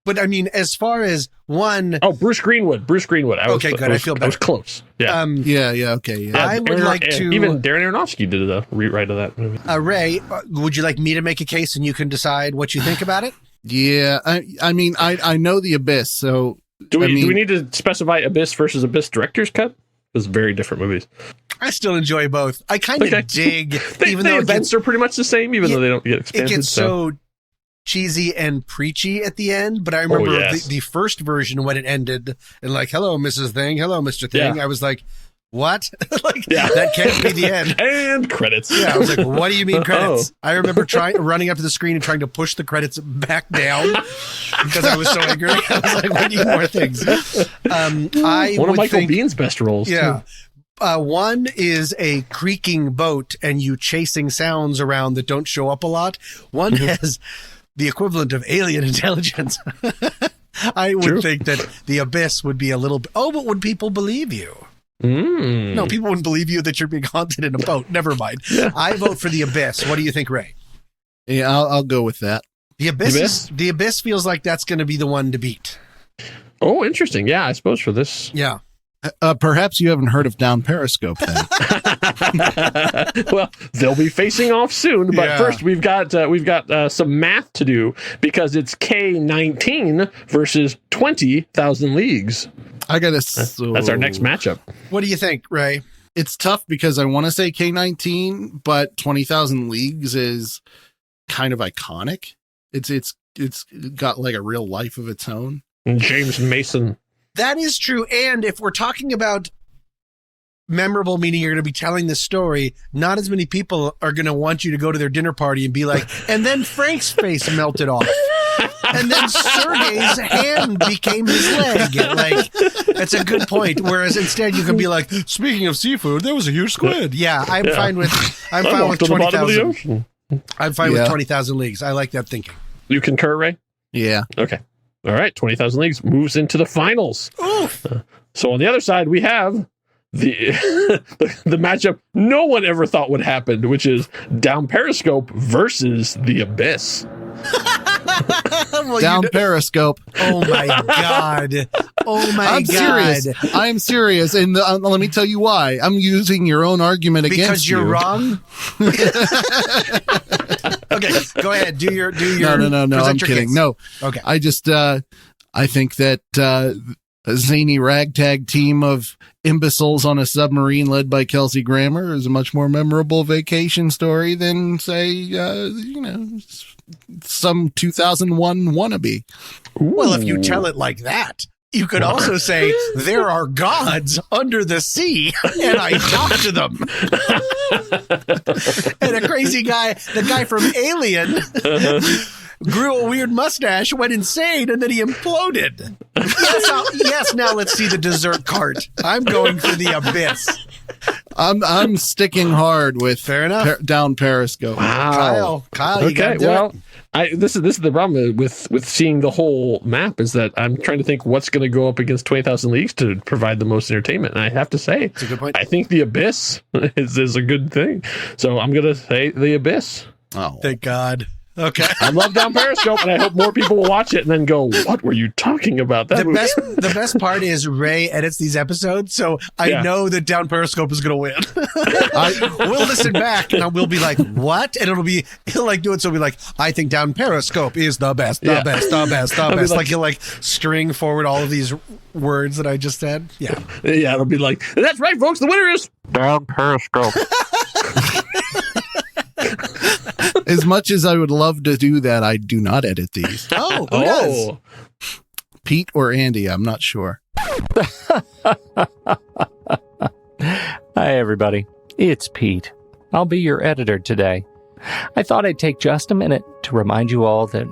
But I mean, as far as one, Oh, Bruce Greenwood. Okay, good. I feel I was better. close. Yeah. Yeah, okay, yeah. I would like to- Even Darren Aronofsky did a rewrite of that movie. Ray, would you like me to make a case and you can decide what you think about it? Yeah, I mean, I know The Abyss, so Do we I mean, do we need to specify Abyss versus Abyss director's cut? It's very different movies. I still enjoy both. I kind of Okay. dig, even The though events are pretty much the same, even though they don't get it expanded. gets so cheesy and preachy at the end. But I remember yes. the first version when it ended and like, hello, Mrs. Thing, hello, Mr. Thing. Yeah. I was like, what? Like, Yeah. that can't be the end. And credits. Yeah, I was like, what do you mean credits? Oh. I remember running up to the screen and trying to push the credits back down because I was so angry. I was like, we need more things. I One of would Michael think, Bihn's best roles. yeah. too. One is a creaking boat and you chasing sounds around that don't show up a lot. One has the equivalent of alien intelligence. I would True. think that the Abyss would be a little bit, but would people believe you? Mm. No, people wouldn't believe you that you're being haunted in a boat. Never mind. I vote for the Abyss. What do you think, Ray? yeah, I'll go with that. The Abyss, Abyss? the Abyss feels like that's going to be the one to beat. Oh, interesting. Yeah, I suppose for this. Yeah. Perhaps you haven't heard of Down Periscope then. Well, they'll be facing off soon, but Yeah. first we've got some math to do because it's K-19 versus 20,000 Leagues. I gotta. That's our next matchup. What do you think, Ray? It's tough because I want to say K-19, but 20,000 Leagues is kind of iconic. It's got like a real life of its own. And James Mason. That is true. And if we're talking about memorable, meaning you're going to be telling this story, not as many people are going to want you to go to their dinner party and be like, and then Frank's face melted off. And then Sergei's hand became his leg. Like, that's a good point. Whereas instead you can be like, speaking of seafood, there was a huge squid. Yeah, I'm fine with I'm off to the bottom of the 20,000. ocean. I'm fine with Yeah. 20,000 Leagues. I like that thinking. You concur, Ray? Yeah. Okay. All right. 20,000 Leagues moves into the finals. So on the other side, we have the the matchup no one ever thought would happen, which is Down Periscope versus The Abyss. Well, Down Periscope. Oh my God. Oh my I'm God. serious. I'm serious. And let me tell you why. I'm using your own argument Because against you're you. wrong. Okay, go ahead. Do your. No. I'm present your kidding. case. No. Okay. I just, I think that a zany ragtag team of imbeciles on a submarine led by Kelsey Grammer is a much more memorable vacation story than, say, some 2001 wannabe. Well, if you tell it like that, you could also say there are gods under the sea, and I talk to them. And a crazy guy, the guy from Alien, grew a weird mustache, went insane, and then he imploded. Yes, now let's see the dessert cart. I'm going for the Abyss. I'm sticking hard with Fair enough. Down Periscope. Wow. Kyle, you gotta Okay, do well, it. this is the problem with seeing the whole map is that I'm trying to think what's going to go up against 20,000 Leagues to provide the most entertainment. And I have to say, That's a good point. I think The Abyss is a good thing. So I'm going to say The Abyss. Oh, Thank God. Okay. I love Down Periscope, and I hope more people will watch it and then go, what were you talking about? The best part is Ray edits these episodes, so I know that Down Periscope is going to win. We'll listen back, and we'll be like, what? And he'll like do it, so we'll be like, I think Down Periscope is the best, the best. Like he'll like string forward all of these words that I just said. Yeah. Yeah, it'll be like, that's right, folks, the winner is Down Periscope. As much as I would love to do that, I do not edit these. Oh, who does? Pete or Andy, I'm not sure. Hi, everybody. It's Pete. I'll be your editor today. I thought I'd take just a minute to remind you all that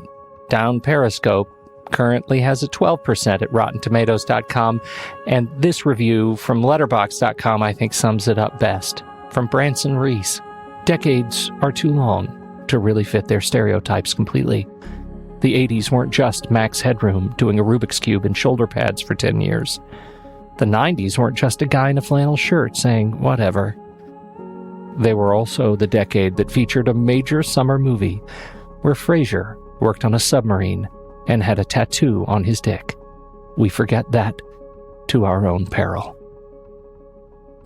Down Periscope currently has a 12% at RottenTomatoes.com, and this review from Letterboxd.com I think sums it up best. From Branson Reese. Decades are too long to really fit their stereotypes completely. The 80s weren't just Max Headroom doing a Rubik's Cube and shoulder pads for 10 years. The 90s weren't just a guy in a flannel shirt saying, whatever. They were also the decade that featured a major summer movie where Frasier worked on a submarine and had a tattoo on his dick. We forget that to our own peril.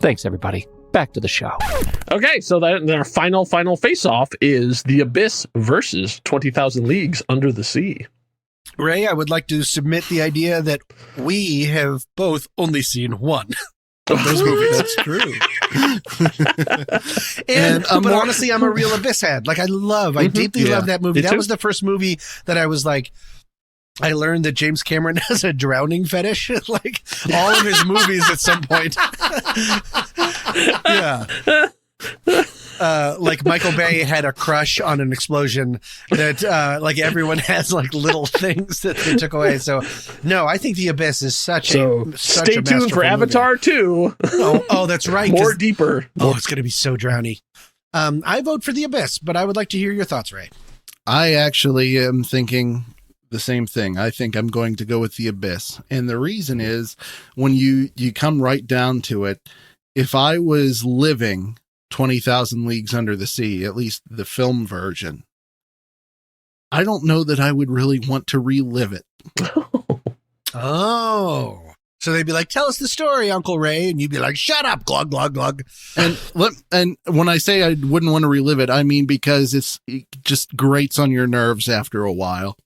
Thanks, everybody. Back to the show. Okay, so then our final face-off is The Abyss versus 20,000 Leagues Under the Sea. Ray, I would like to submit the idea that we have both only seen one of those movies. That's true. But honestly, I'm a real Abyss head. Like, I deeply love that movie. That was the first movie that I was like, I learned that James Cameron has a drowning fetish. Like, all of his movies at some point. Yeah. Like Michael Bay had a crush on an explosion that like everyone has like little things that they took away. So no, I think The Abyss is such a stay tuned for Avatar 2. Oh, that's right. More deeper. Oh, it's going to be so drowny. I vote for The Abyss, but I would like to hear your thoughts, Ray. I actually am thinking the same thing. I think I'm going to go with The Abyss. And the reason is when you come right down to it, if I was living 20,000 Leagues Under the Sea, at least the film version, I don't know that I would really want to relive it. Oh. So they'd be like, tell us the story, Uncle Ray. And you'd be like, shut up, glug, glug, glug. And when I say I wouldn't want to relive it, I mean because it just grates on your nerves after a while.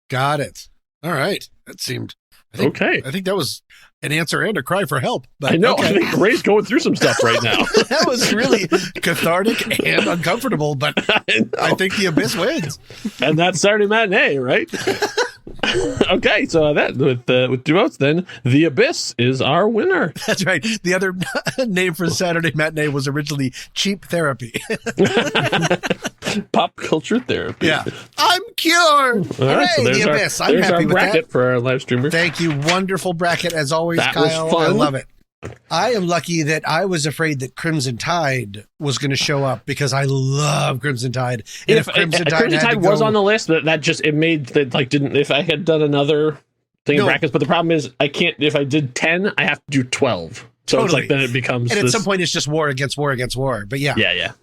Got it. All right. That seemed... Okay. I think that was an answer and a cry for help. But I know. Okay. I think Ray's going through some stuff right now. That was really cathartic and uncomfortable, but I think The Abyss wins. And that's Saturday Matinee, right? Okay, so that with two votes, then The Abyss is our winner. That's right. The other name for Saturday Matinee was originally Cheap Therapy. Pop culture therapy. Yeah. I'm cured. All right, so The Abyss. I'm happy our with bracket that. for our live streamer. Thank you. Wonderful bracket as always, That Kyle. was fun. I love it. I am lucky that I was afraid that Crimson Tide was going to show up because I love Crimson Tide. And if Crimson Tide was on the list, but that just, it made that like didn't, if I had done another thing in brackets, but the problem is I can't, if I did 10, I have to do 12. So It's like then it becomes. And at some point it's just war against war against war. But yeah.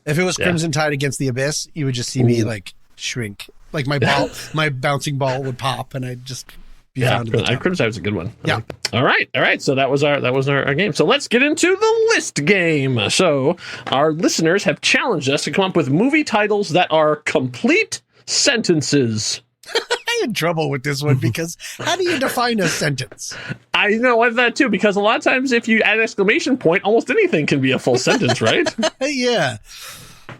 If it was Crimson Tide against the Abyss, you would just see me like shrink. Like my ball, my bouncing ball would pop and I'd just be found at the top. Crimson Tide was a good one. Yeah. All right. So that was our game. So let's get into the list game. So our listeners have challenged us to come up with movie titles that are complete sentences. I had trouble with this one because how do you define a sentence? I know that too, because a lot of times if you add an exclamation point, almost anything can be a full sentence, right? Yeah.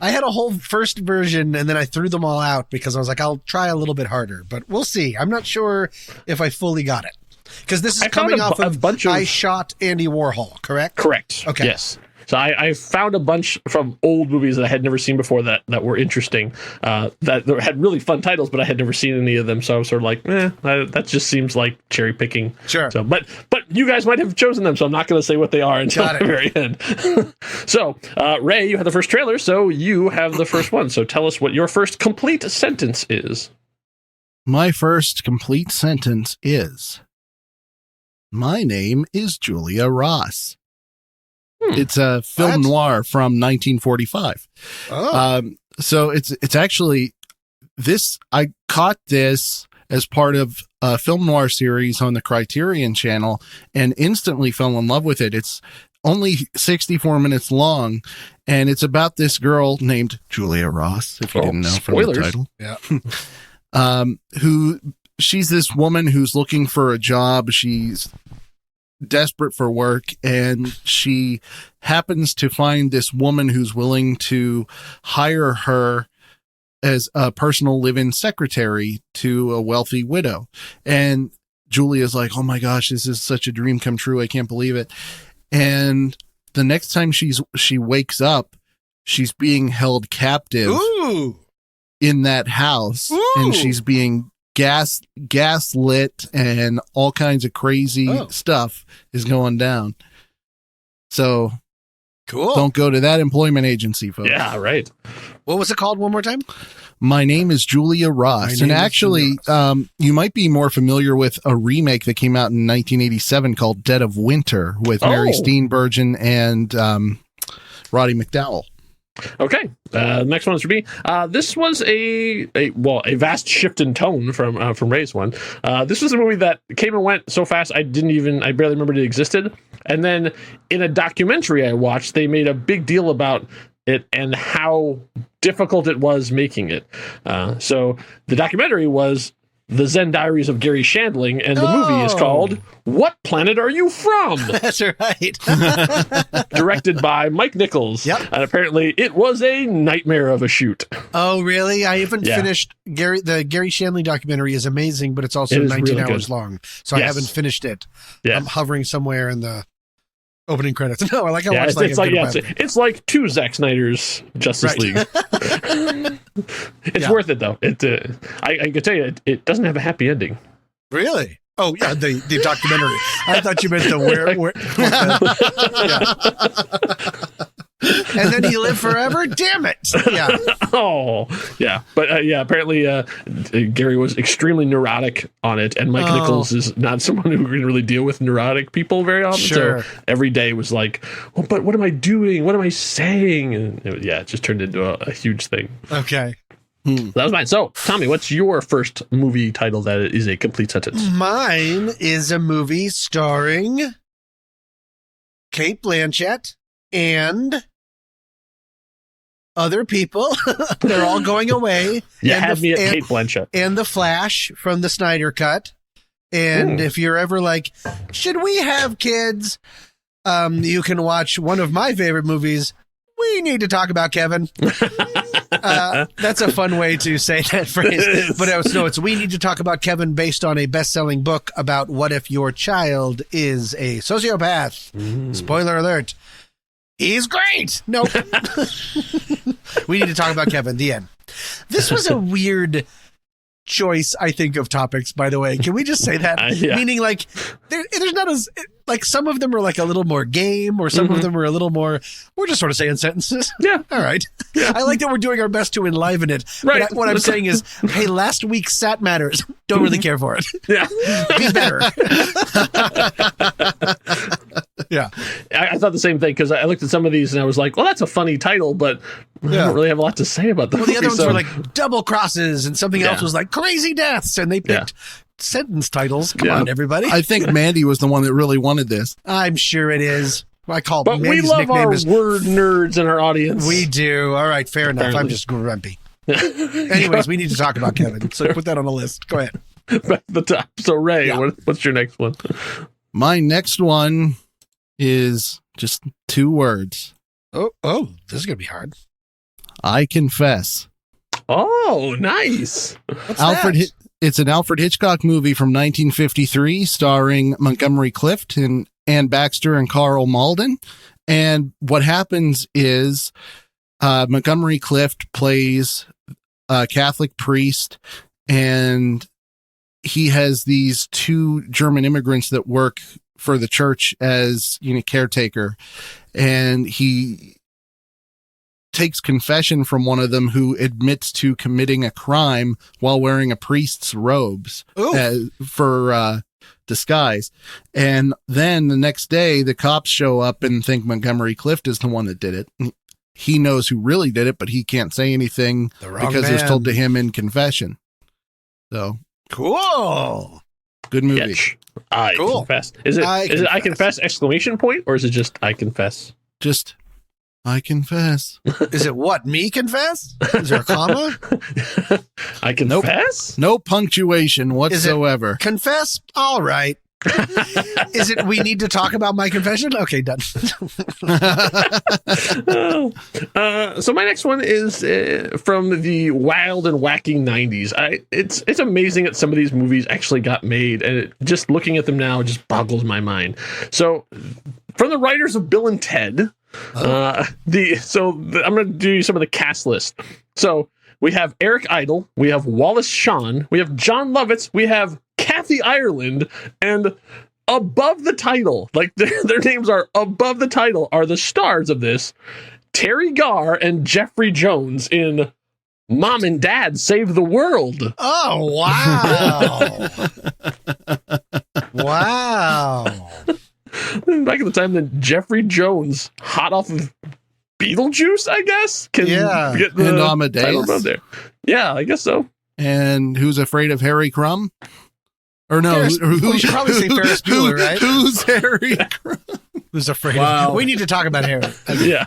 I had a whole first version and then I threw them all out because I was like, I'll try a little bit harder, but we'll see. I'm not sure if I fully got it. Because this is coming off of a bunch of I Shot Andy Warhol, correct? Correct. Okay. Yes. So I found a bunch from old movies that I had never seen before that were interesting, that had really fun titles, but I had never seen any of them. So I was sort of like, that just seems like cherry picking. Sure. So, but you guys might have chosen them, so I'm not going to say what they are until the very end. So, Ray, you had the first trailer, so you have the first one. So tell us what your first complete sentence is. My first complete sentence is, my name is Julia Ross. It's a film noir from 1945. So it's actually I caught this as part of a film noir series on the Criterion Channel and instantly fell in love with it. It's only 64 minutes long, and it's about this girl named Julia Ross, if you didn't know spoilers. from the title. Yeah. Who she's this woman who's looking for a job. She's desperate for work, and she happens to find this woman who's willing to hire her as a personal live-in secretary to a wealthy widow. And Julia's like, oh my gosh, this is such a dream come true. I can't believe it. And the next time she wakes up, she's being held captive in that house. Ooh. And she's being gaslit, and all kinds of crazy stuff is going down. So cool. Don't go to that employment agency, folks. Yeah, right. What was it called one more time? My Name is Julia Ross. And actually, you might be more familiar with a remake that came out in 1987 called Dead of Winter with Mary Steenburgen and Roddy McDowall. Okay, next one's for me. This was a vast shift in tone from Ray's one. This was a movie that came and went so fast I barely remembered it existed. And then in a documentary I watched, they made a big deal about it and how difficult it was making it. So the documentary was The Zen Diaries of Gary Shandling, and the movie is called What Planet Are You From? That's right. Directed by Mike Nichols. Yep. And apparently it was a nightmare of a shoot. Oh, really? I haven't finished the Gary Shandling documentary is amazing, but it's also 19 really hours long. So I haven't finished it. Yes. I'm hovering somewhere in the opening credits. No, I like how it's like two Zack Snyder's Justice League. It's worth it though. I can tell you, it doesn't have a happy ending. Really? Oh yeah, the documentary. I thought you meant the and then he lived forever. Damn it! Yeah. Oh yeah, but apparently Gary was extremely neurotic on it, and Mike Nichols is not someone who can really deal with neurotic people very often. Sure. So every day was like, well, but what am I doing? What am I saying? And it just turned into a huge thing. Okay. That was mine. So, Tommy, what's your first movie title that is a complete sentence? Mine is a movie starring Kate Blanchett and other people. They're all going away. You had me at Kate Blanchett. And The Flash from the Snyder Cut. And if you're ever like, should we have kids? You can watch one of my favorite movies. We need to talk about Kevin. That's a fun way to say that phrase. But it's we need to talk about Kevin based on a best-selling book about what if your child is a sociopath. Spoiler alert. He's great. Nope. We need to talk about Kevin. The end. This was a weird choice, I think, of topics, by the way. Can we just say that? Meaning, like, there's not as, like, some of them are like a little more game, or some of them are a little more, we're just sort of saying sentences. Yeah. All right. Yeah. I like that we're doing our best to enliven it. Right. But what I'm saying is, hey, last week's Sat Matters, don't really care for it. Yeah. Be better. Yeah. I thought the same thing, because I looked at some of these and I was like, well, that's a funny title, but I don't really have a lot to say about them. Well, the other ones were like double crosses, and something else was like crazy deaths, and they picked sentence titles. Come on, everybody. I think Mandy was the one that really wanted this. I'm sure it is. But we love our word nerds in our audience. We do. All right, fair enough. I'm just grumpy. Anyways, we need to talk about Kevin. So put that on the list. Go ahead. Back to the top. So, Ray, what's your next one? My next one is just 2 words. Oh, this is going to be hard. I Confess. Oh, nice. It's an Alfred Hitchcock movie from 1953 starring Montgomery Clift and Ann Baxter and Carl Malden. And what happens is Montgomery Clift plays a Catholic priest, and he has these 2 German immigrants that work for the church as caretaker, and he takes confession from one of them who admits to committing a crime while wearing a priest's robes for disguise. And then the next day, the cops show up and think Montgomery Clift is the one that did it. he knows who really did it, but he can't say anything because it was told to him in confession. So cool. Good movie. I confess. Is it I confess exclamation point, or is it just I confess? Just I confess. Is it what? Me confess? Is there a comma? I confess? No punctuation whatsoever. Confess? All right. Is it we need to talk about my confession? Okay, done. So my next one is from the wild and wacky 90s. It's amazing that some of these movies actually got made, and just looking at them now just boggles my mind. So from the writers of Bill and Ted, I'm going to do some of the cast list. So we have Eric Idle, we have Wallace Shawn, we have John Lovitz, we have Kathy Ireland, and above the title, like their names are above the title, are the stars of this, Terry Garr and Jeffrey Jones in Mom and Dad Save the World. Oh, wow. Wow. Back at the time that Jeffrey Jones, hot off of Beetlejuice, I guess, can get the and Amadeus. Above there. Yeah, I guess so. And Who's Afraid of Harry Crumb? Or no, we should probably say Ferris Bueller, right? Who's Harry Crumb? Who's afraid of? We need to talk about Harry. Yeah.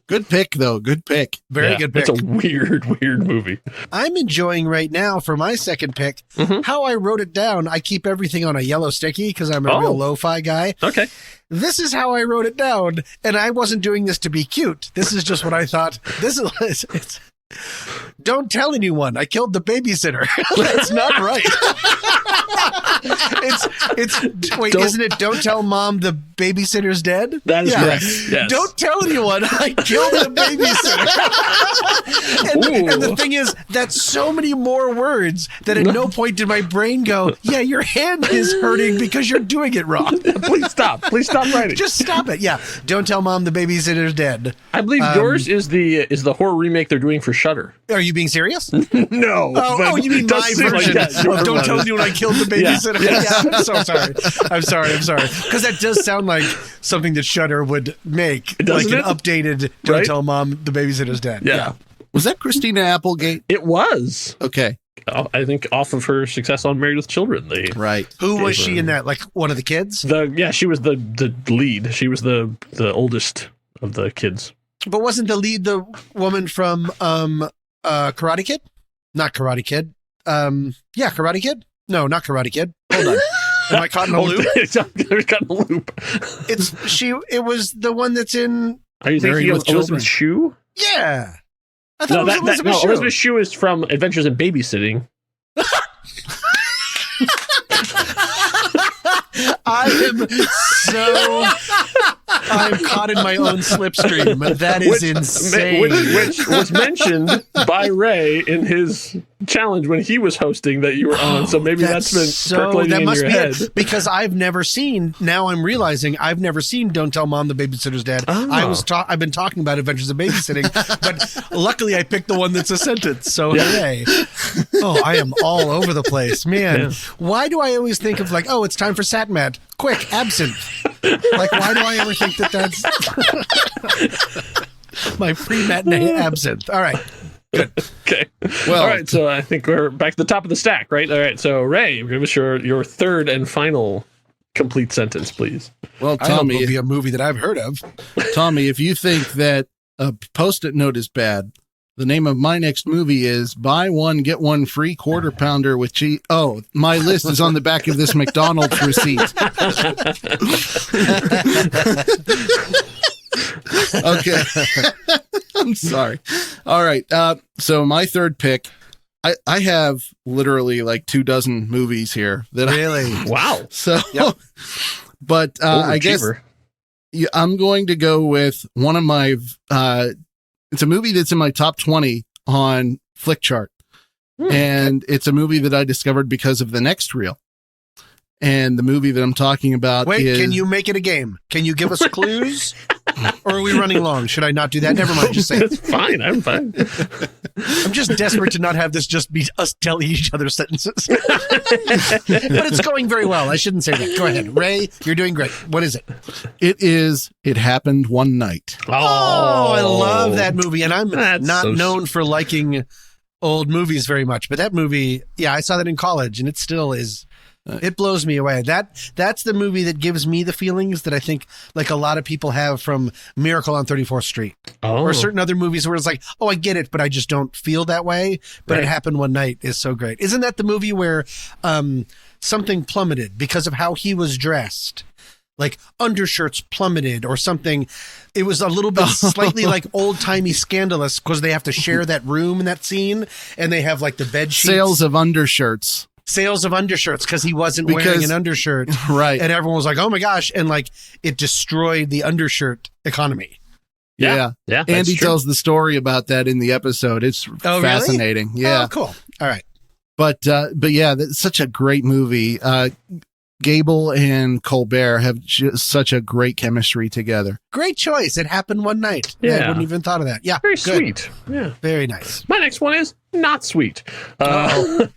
Good pick, though. Good pick. Very good pick. It's a weird movie. I'm enjoying right now for my second pick how I wrote it down. I keep everything on a yellow sticky because I'm a real lo-fi guy. Okay. This is how I wrote it down, and I wasn't doing this to be cute. This is just what I thought. It's don't tell anyone I killed the babysitter. That's not right. Isn't it don't tell mom the babysitter's dead? That is correct. Yes. Don't tell anyone I killed the babysitter. and the thing is, that's so many more words that at no point did my brain go, yeah, your hand is hurting because you're doing it wrong. Please stop writing. Just stop it. Yeah. Don't tell mom the babysitter's dead. I believe yours is the horror remake they're doing for Shudder. Are you being serious? No. Oh, you mean my version of Don't Tell Anyone I Killed the Babysitter? Yeah. I'm so sorry. I'm sorry. Because that does sound like something that Shudder would make. Doesn't like an updated Don't Tell Mom the Babysitter's Dead. Yeah. Was that Christina Applegate? It was. Okay. I think off of her success on Married with Children. Right. Who was she in that? Like one of the kids? She was the lead. She was the oldest of the kids. But wasn't the lead the woman from Karate Kid? Not Karate Kid. Yeah, Karate Kid? No, not Karate Kid. Hold on. Am I caught in a loop? You're caught in a loop. It was the one that's in... Are you thinking of Elizabeth Shue? Yeah. I thought it was Elizabeth Shue. Elizabeth Shue is from Adventures in Babysitting. I'm caught in my own slipstream. That is insane. Which was mentioned by Ray in his challenge when he was hosting that you were on. So maybe that's been percolating in your head. Because I've never seen. Now I'm realizing I've never seen Don't Tell Mom the Babysitter's Dead. I've been talking about Adventures in Babysitting, but luckily I picked the one that's a sentence. So hey, I am all over the place, man. Yeah. Why do I always think of it's time for Satmat? Quick, absinthe. Why do I ever think that's my pre-matinee absinthe? All right. Good. Okay. Well, all right. So I think we're back to the top of the stack, right? All right. So Ray, give us your third and final complete sentence, please. Well, Tommy, it'll be a movie that I've heard of. Tommy, if you think that a Post-it note is bad, the name of my next movie is Buy One, Get One Free Quarter Pounder with cheese. Oh, my list is on the back of this McDonald's receipt. Okay. I'm sorry. All right. So my third pick, I have literally 24 movies here. Wow. So, but I guess I'm going to go with one of my, it's a movie that's in my top 20 on Flickchart. And it's a movie that I discovered because of the next reel. And the movie that I'm talking about can you make it a game? Can you give us clues? Or are we running long? Should I not do that? Never mind. Just say it. It's fine. I'm fine. I'm just desperate to not have this just be us telling each other sentences. But it's going very well. I shouldn't say that. Go ahead. Ray, you're doing great. What is it? It Happened One Night. Oh, I love that movie. And I'm not known for liking old movies very much. But that movie, I saw that in college, and it still is. It blows me away. That's the movie that gives me the feelings that I think like a lot of people have from Miracle on 34th Street or certain other movies where it's like, oh, I get it, but I just don't feel that way. But It Happened One Night is so great. Isn't that the movie where something plummeted because of how he was dressed? Like undershirts plummeted or something. It was a little bit slightly like old timey scandalous because they have to share that room in that scene and they have like the bed sheets. Sales of undershirts because he wasn't wearing an undershirt. Right. And everyone was like, oh my gosh. And like it destroyed the undershirt economy. Yeah. Andy tells the story about that in the episode. It's fascinating. Really? Yeah. Oh, cool. All right. But yeah, that's such a great movie. Gable and Colbert have just such a great chemistry together. Great choice. It Happened One Night. Yeah. I wouldn't even thought of that. Yeah. Very good. sweet. Yeah. Very nice. My next one is not sweet. But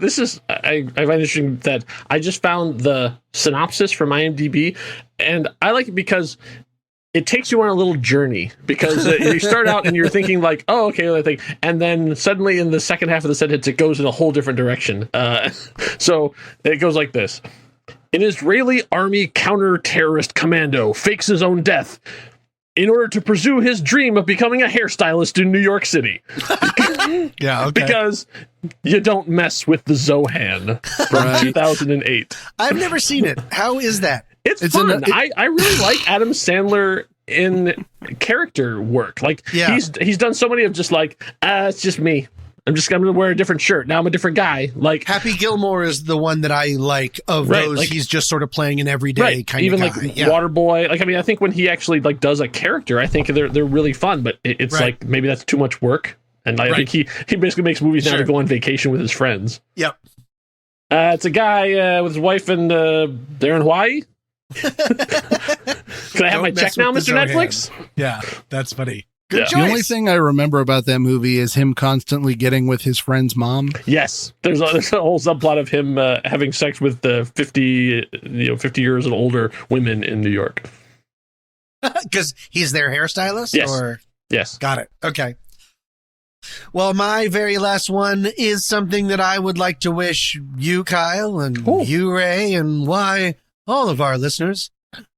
this is, I find interesting that I just found the synopsis from IMDb, and I like it because it takes you on a little journey because you start out and you're thinking like, oh, okay, I think, and then suddenly in the second half of the sentence, it goes in a whole different direction. So it goes like this. An Israeli army counter-terrorist commando fakes his own death in order to pursue his dream of becoming a hairstylist in New York City. Yeah, okay. Because you don't mess with the Zohan from 2008. I've never seen it. How is that? It's fun. I really like Adam Sandler in character work. Like he's done so many of just like, it's just me. I'm going to wear a different shirt. Now I'm a different guy. Like Happy Gilmore is the one that I like of those. Like, he's just sort of playing an everyday kind even of guy. Even like Waterboy. Like, I mean, I think when he actually like does a character, I think they're really fun, but it's like maybe that's too much work. And I think he basically makes movies now to go on vacation with his friends. Yep. It's a guy with his wife and they're in Hawaii. Can I have my check now, Mr. Netflix? Yeah, that's funny. Good choice. The only thing I remember about that movie is him constantly getting with his friend's mom. Yes, there's a whole subplot of him having sex with 50 years and older women in New York. Because he's their hairstylist? Yes. Yes. Got it. Okay. Well, my very last one is something that I would like to wish you, Kyle, and you, Ray, and all of our listeners.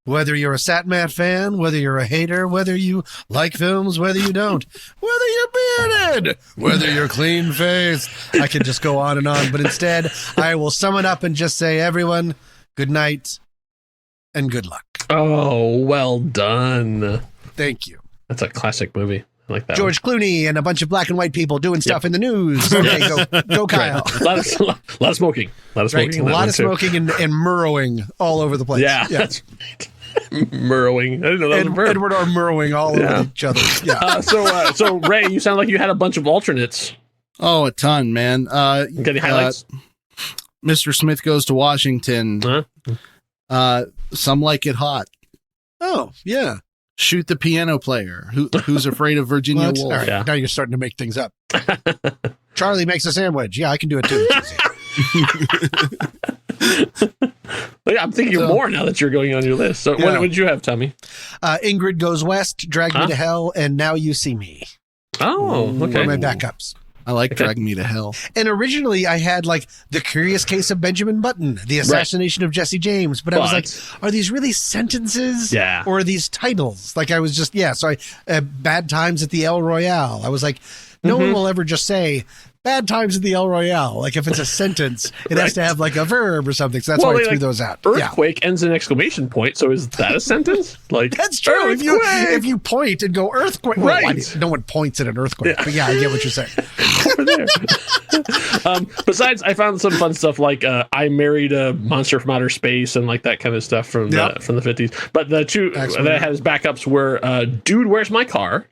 Whether you're a Satmat fan, whether you're a hater, whether you like films, whether you don't, whether you're bearded, whether you're clean-faced. I could just go on and on, but instead, I will sum it up and just say, everyone, good night and good luck. Oh, well done. Thank you. That's a classic movie. I like that George Clooney and a bunch of black and white people doing stuff in the news. Okay, go Kyle. Right. A lot of smoking. A lot of smoking. Right. A lot of smoking and murrowing all over the place. Yeah. That's right. Murrowing. I didn't know that was a verb. Edward R. Murrowing all over each other. Yeah. So Ray, you sound like you had a bunch of alternates. Oh, a ton, man. Got any highlights? Mr. Smith Goes to Washington. Some Like It Hot. Oh, yeah. Shoot the Piano Player. Who's Afraid of Virginia Woolf? All right. Now you're starting to make things up. Charlie Makes a Sandwich. Yeah, I can do it too. I'm thinking more now that you're going on your list. So what did you have, Tommy? Ingrid Goes West, Drag Me to Hell, and Now You See Me. Oh, okay. Were my backups. I like Drag Me to Hell. And originally I had like The Curious Case of Benjamin Button, The Assassination of Jesse James. But I was like, are these really sentences? Yeah. Or are these titles? Like I was just, So Bad Times at the El Royale. I was like, no one will ever just say Bad Times at the El Royale. Like if it's a sentence, it has to have like a verb or something. So that's why I threw those out. Earthquake ends in exclamation point. So is that a sentence? Like that's true. If you point and go earthquake, right? No one points at an earthquake. But I get what you're saying. Over there. Besides, I found some fun stuff like I Married a Monster from Outer Space and like that kind of stuff from the 50s. But the two that I had as backups were Dude, Where's My Car?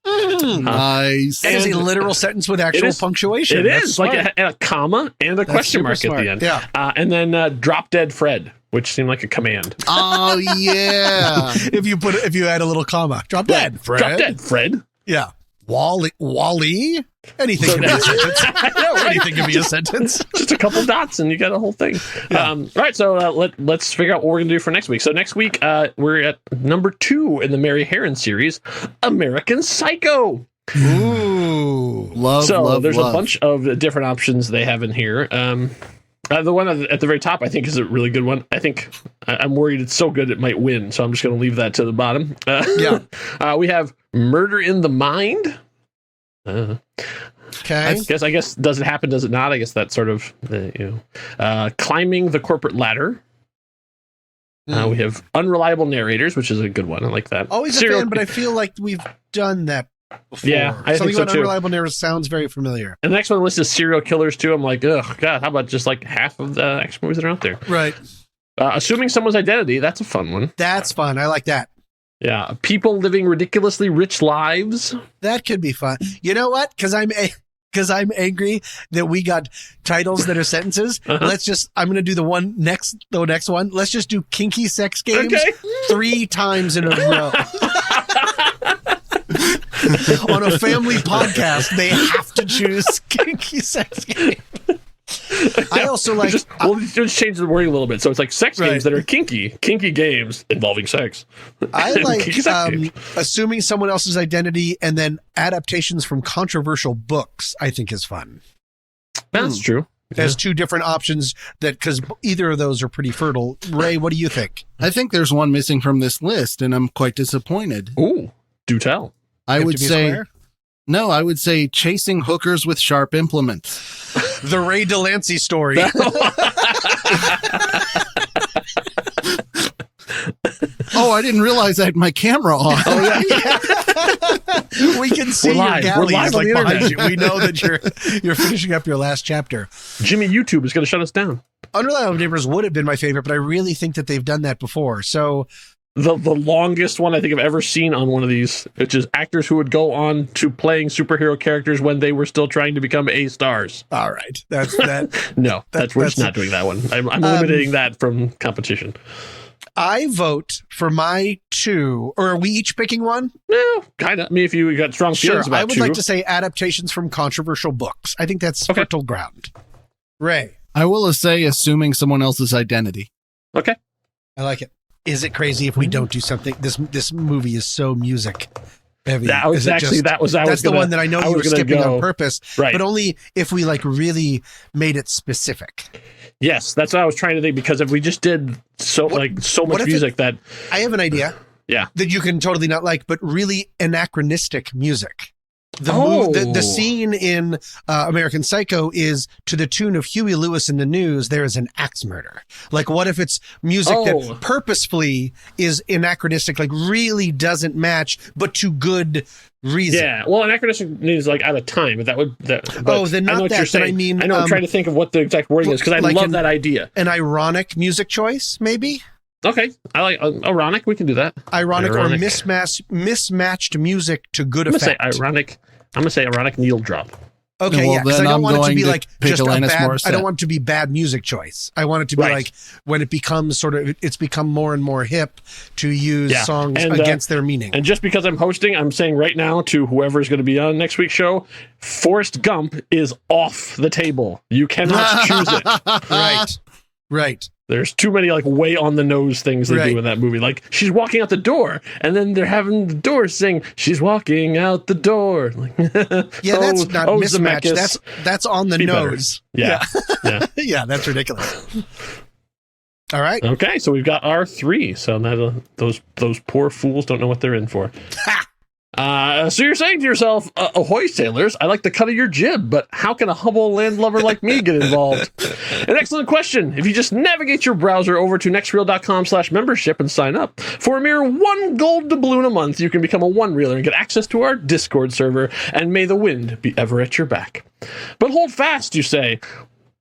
Nice. That is a literal sentence with actual punctuation. It is like a comma and a question mark at the end. Yeah. And then Drop Dead Fred. which seemed like a command. Oh yeah. if you add a little comma, drop dead, Fred. Drop dead, Fred. Yeah. Wally. Anything can be a sentence. Anything can be a sentence. Just a couple dots and you got a whole thing. Yeah. All right, so let's figure out what we're going to do for next week. So next week, we're at number 2 in the Mary Harron series, American Psycho. Ooh. There's a bunch of different options they have in here. The one at the very top, I think, is a really good one. I think I'm worried it's so good it might win, so I'm just going to leave that to the bottom. We have Murder in the Mind. Okay. I guess does it happen? Does it not? I guess that's sort of Climbing the Corporate Ladder. We have Unreliable Narrators, which is a good one. I like that. Always a fan, but I feel like we've done that before. Yeah, I think so too. Unreliable Narrators sounds very familiar. And the next one on the list is Serial Killers too. I'm like, ugh, God, how about just like half of the action movies that are out there? Right. Assuming Someone's Identity, that's a fun one. That's fun. I like that. Yeah, People Living Ridiculously Rich Lives. That could be fun. You know what? Because I'm angry that we got titles that are sentences. I'm going to do the next one. Let's just do Kinky Sex Games 3 times in a row. On a family podcast, they have to choose Kinky Sex Game. I also like... We'll just change the wording a little bit. So it's like sex games that are kinky games involving sex. I like assuming someone else's identity and then adaptations from controversial books, I think is fun. That's true. There's 2 different options because either of those are pretty fertile. Ray, what do you think? I think there's one missing from this list, and I'm quite disappointed. Ooh, do tell. I would say Chasing Hookers with Sharp Implements. The Ray Delancey story. Oh, I didn't realize I had my camera on. We can see your galleys like behind you. We know that you're finishing up your last chapter. Jimmy YouTube is going to shut us down. Unreliable Neighbors would have been my favorite, but I really think that they've done that before. So the longest one I think I've ever seen on one of these, which is actors who would go on to playing superhero characters when they were still trying to become A-stars. All right. That's that. No, we're just not doing that one. I'm eliminating that from competition. I vote for my 2, or are we each picking one? No, kind of. I mean, if you got strong feelings about 2. I would like to say adaptations from controversial books. I think that's fertile ground. Ray. I will say Assuming Someone Else's Identity. Okay. I like it. Is it crazy if we don't do something? This movie is so music heavy. That's the one that I know you were skipping on purpose, right? But only if we like really made it specific. Yes, that's what I was trying to think. Because if we just did so much music that I have an idea, that you can totally not like, but really anachronistic music. The scene in American Psycho is to the tune of Huey Lewis in the News. There is an axe murder. Like, what if it's music that purposefully is anachronistic, like really doesn't match, but to good reason? Yeah. Well, anachronistic means like out of time, but then not what you're saying. I mean, I know. I'm trying to think of what the exact wording is because I love that idea. An ironic music choice, maybe. Okay, I like ironic. We can do that. Ironic or mismatched music to good effect. I'm gonna say ironic needle drop. Okay, because I don't want it to be like just a bad. I don't want it to be bad music choice. I want it to be like when it becomes it's become more and more hip to use songs against their meaning. And just because I'm hosting, I'm saying right now to whoever is going to be on next week's show, Forrest Gump is off the table. You cannot choose it. Right. There's too many like way on the nose things they do in that movie. Like she's walking out the door, and then they're having the door sing, "She's walking out the door." Like, that's not mismatched. That's on the nose. Yeah. Yeah, that's ridiculous. All right. Okay, so we've got our 3. So now those poor fools don't know what they're in for. So you're saying to yourself, ahoy sailors, I like the cut of your jib, but how can a humble landlubber like me get involved? An excellent question. If you just navigate your browser over to nextreel.com/membership and sign up, for a mere 1 gold doubloon a month, you can become a one-reeler and get access to our Discord server, and may the wind be ever at your back. But hold fast, you say.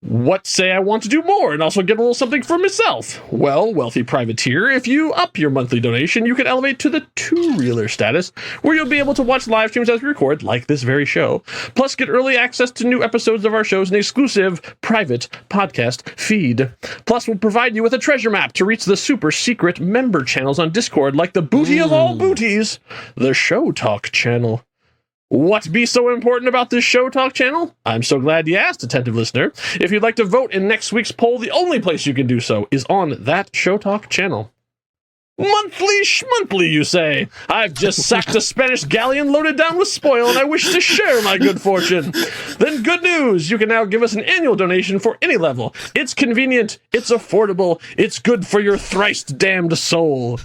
What say I want to do more and also get a little something for myself? Well, wealthy privateer, if you up your monthly donation, you can elevate to the two-reeler status, where you'll be able to watch live streams as we record, like this very show, plus get early access to new episodes of our shows and exclusive private podcast feed. Plus, we'll provide you with a treasure map to reach the super secret member channels on Discord, like the booty of all booties, the Show Talk channel. What be so important about this Show Talk channel? I'm so glad you asked, attentive listener. If you'd like to vote in next week's poll, the only place you can do so is on that Show Talk channel. Monthly schmonthly, you say? I've just sacked a Spanish galleon loaded down with spoil, and I wish to share my good fortune. Then good news, you can now give us an annual donation for any level. It's convenient, it's affordable, it's good for your thrice-damned soul.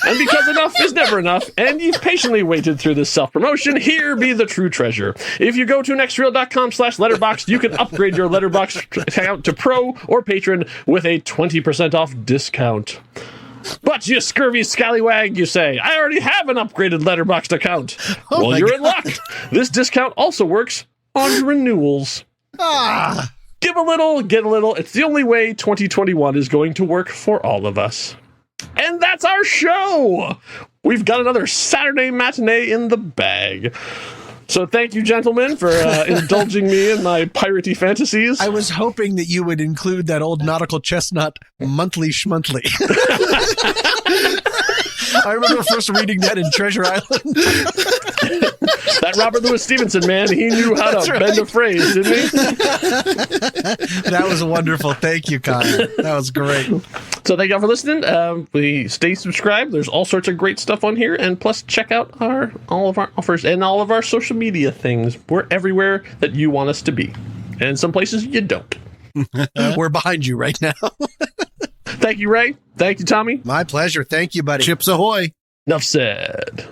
And because enough is never enough, and you've patiently waited through this self-promotion, here be the true treasure. If you go to nextreel.com/letterboxd, you can upgrade your Letterboxd account to Pro or Patron with a 20% off discount. But you scurvy scallywag, you say, I already have an upgraded Letterboxd account. Well, you're in luck. This discount also works on renewals. Give a little, get a little. It's the only way 2021 is going to work for all of us. And that's our show. We've got another Saturday matinee in the bag. So thank you, gentlemen, for indulging me in my piratey fantasies. I was hoping that you would include that old nautical chestnut, monthly schmonthly. I remember first reading that in Treasure Island. That Robert Louis Stevenson, man, he knew how to bend a phrase, didn't he? That was wonderful. Thank you, Connor. That was great. So thank y'all for listening. We stay subscribed. There's all sorts of great stuff on here, and plus check out all of our offers and all of our social media things. We're everywhere that you want us to be, and some places you don't. We're behind you right now. Thank you, Ray. Thank you, Tommy. My pleasure. Thank you, buddy. Chips ahoy. Enough said.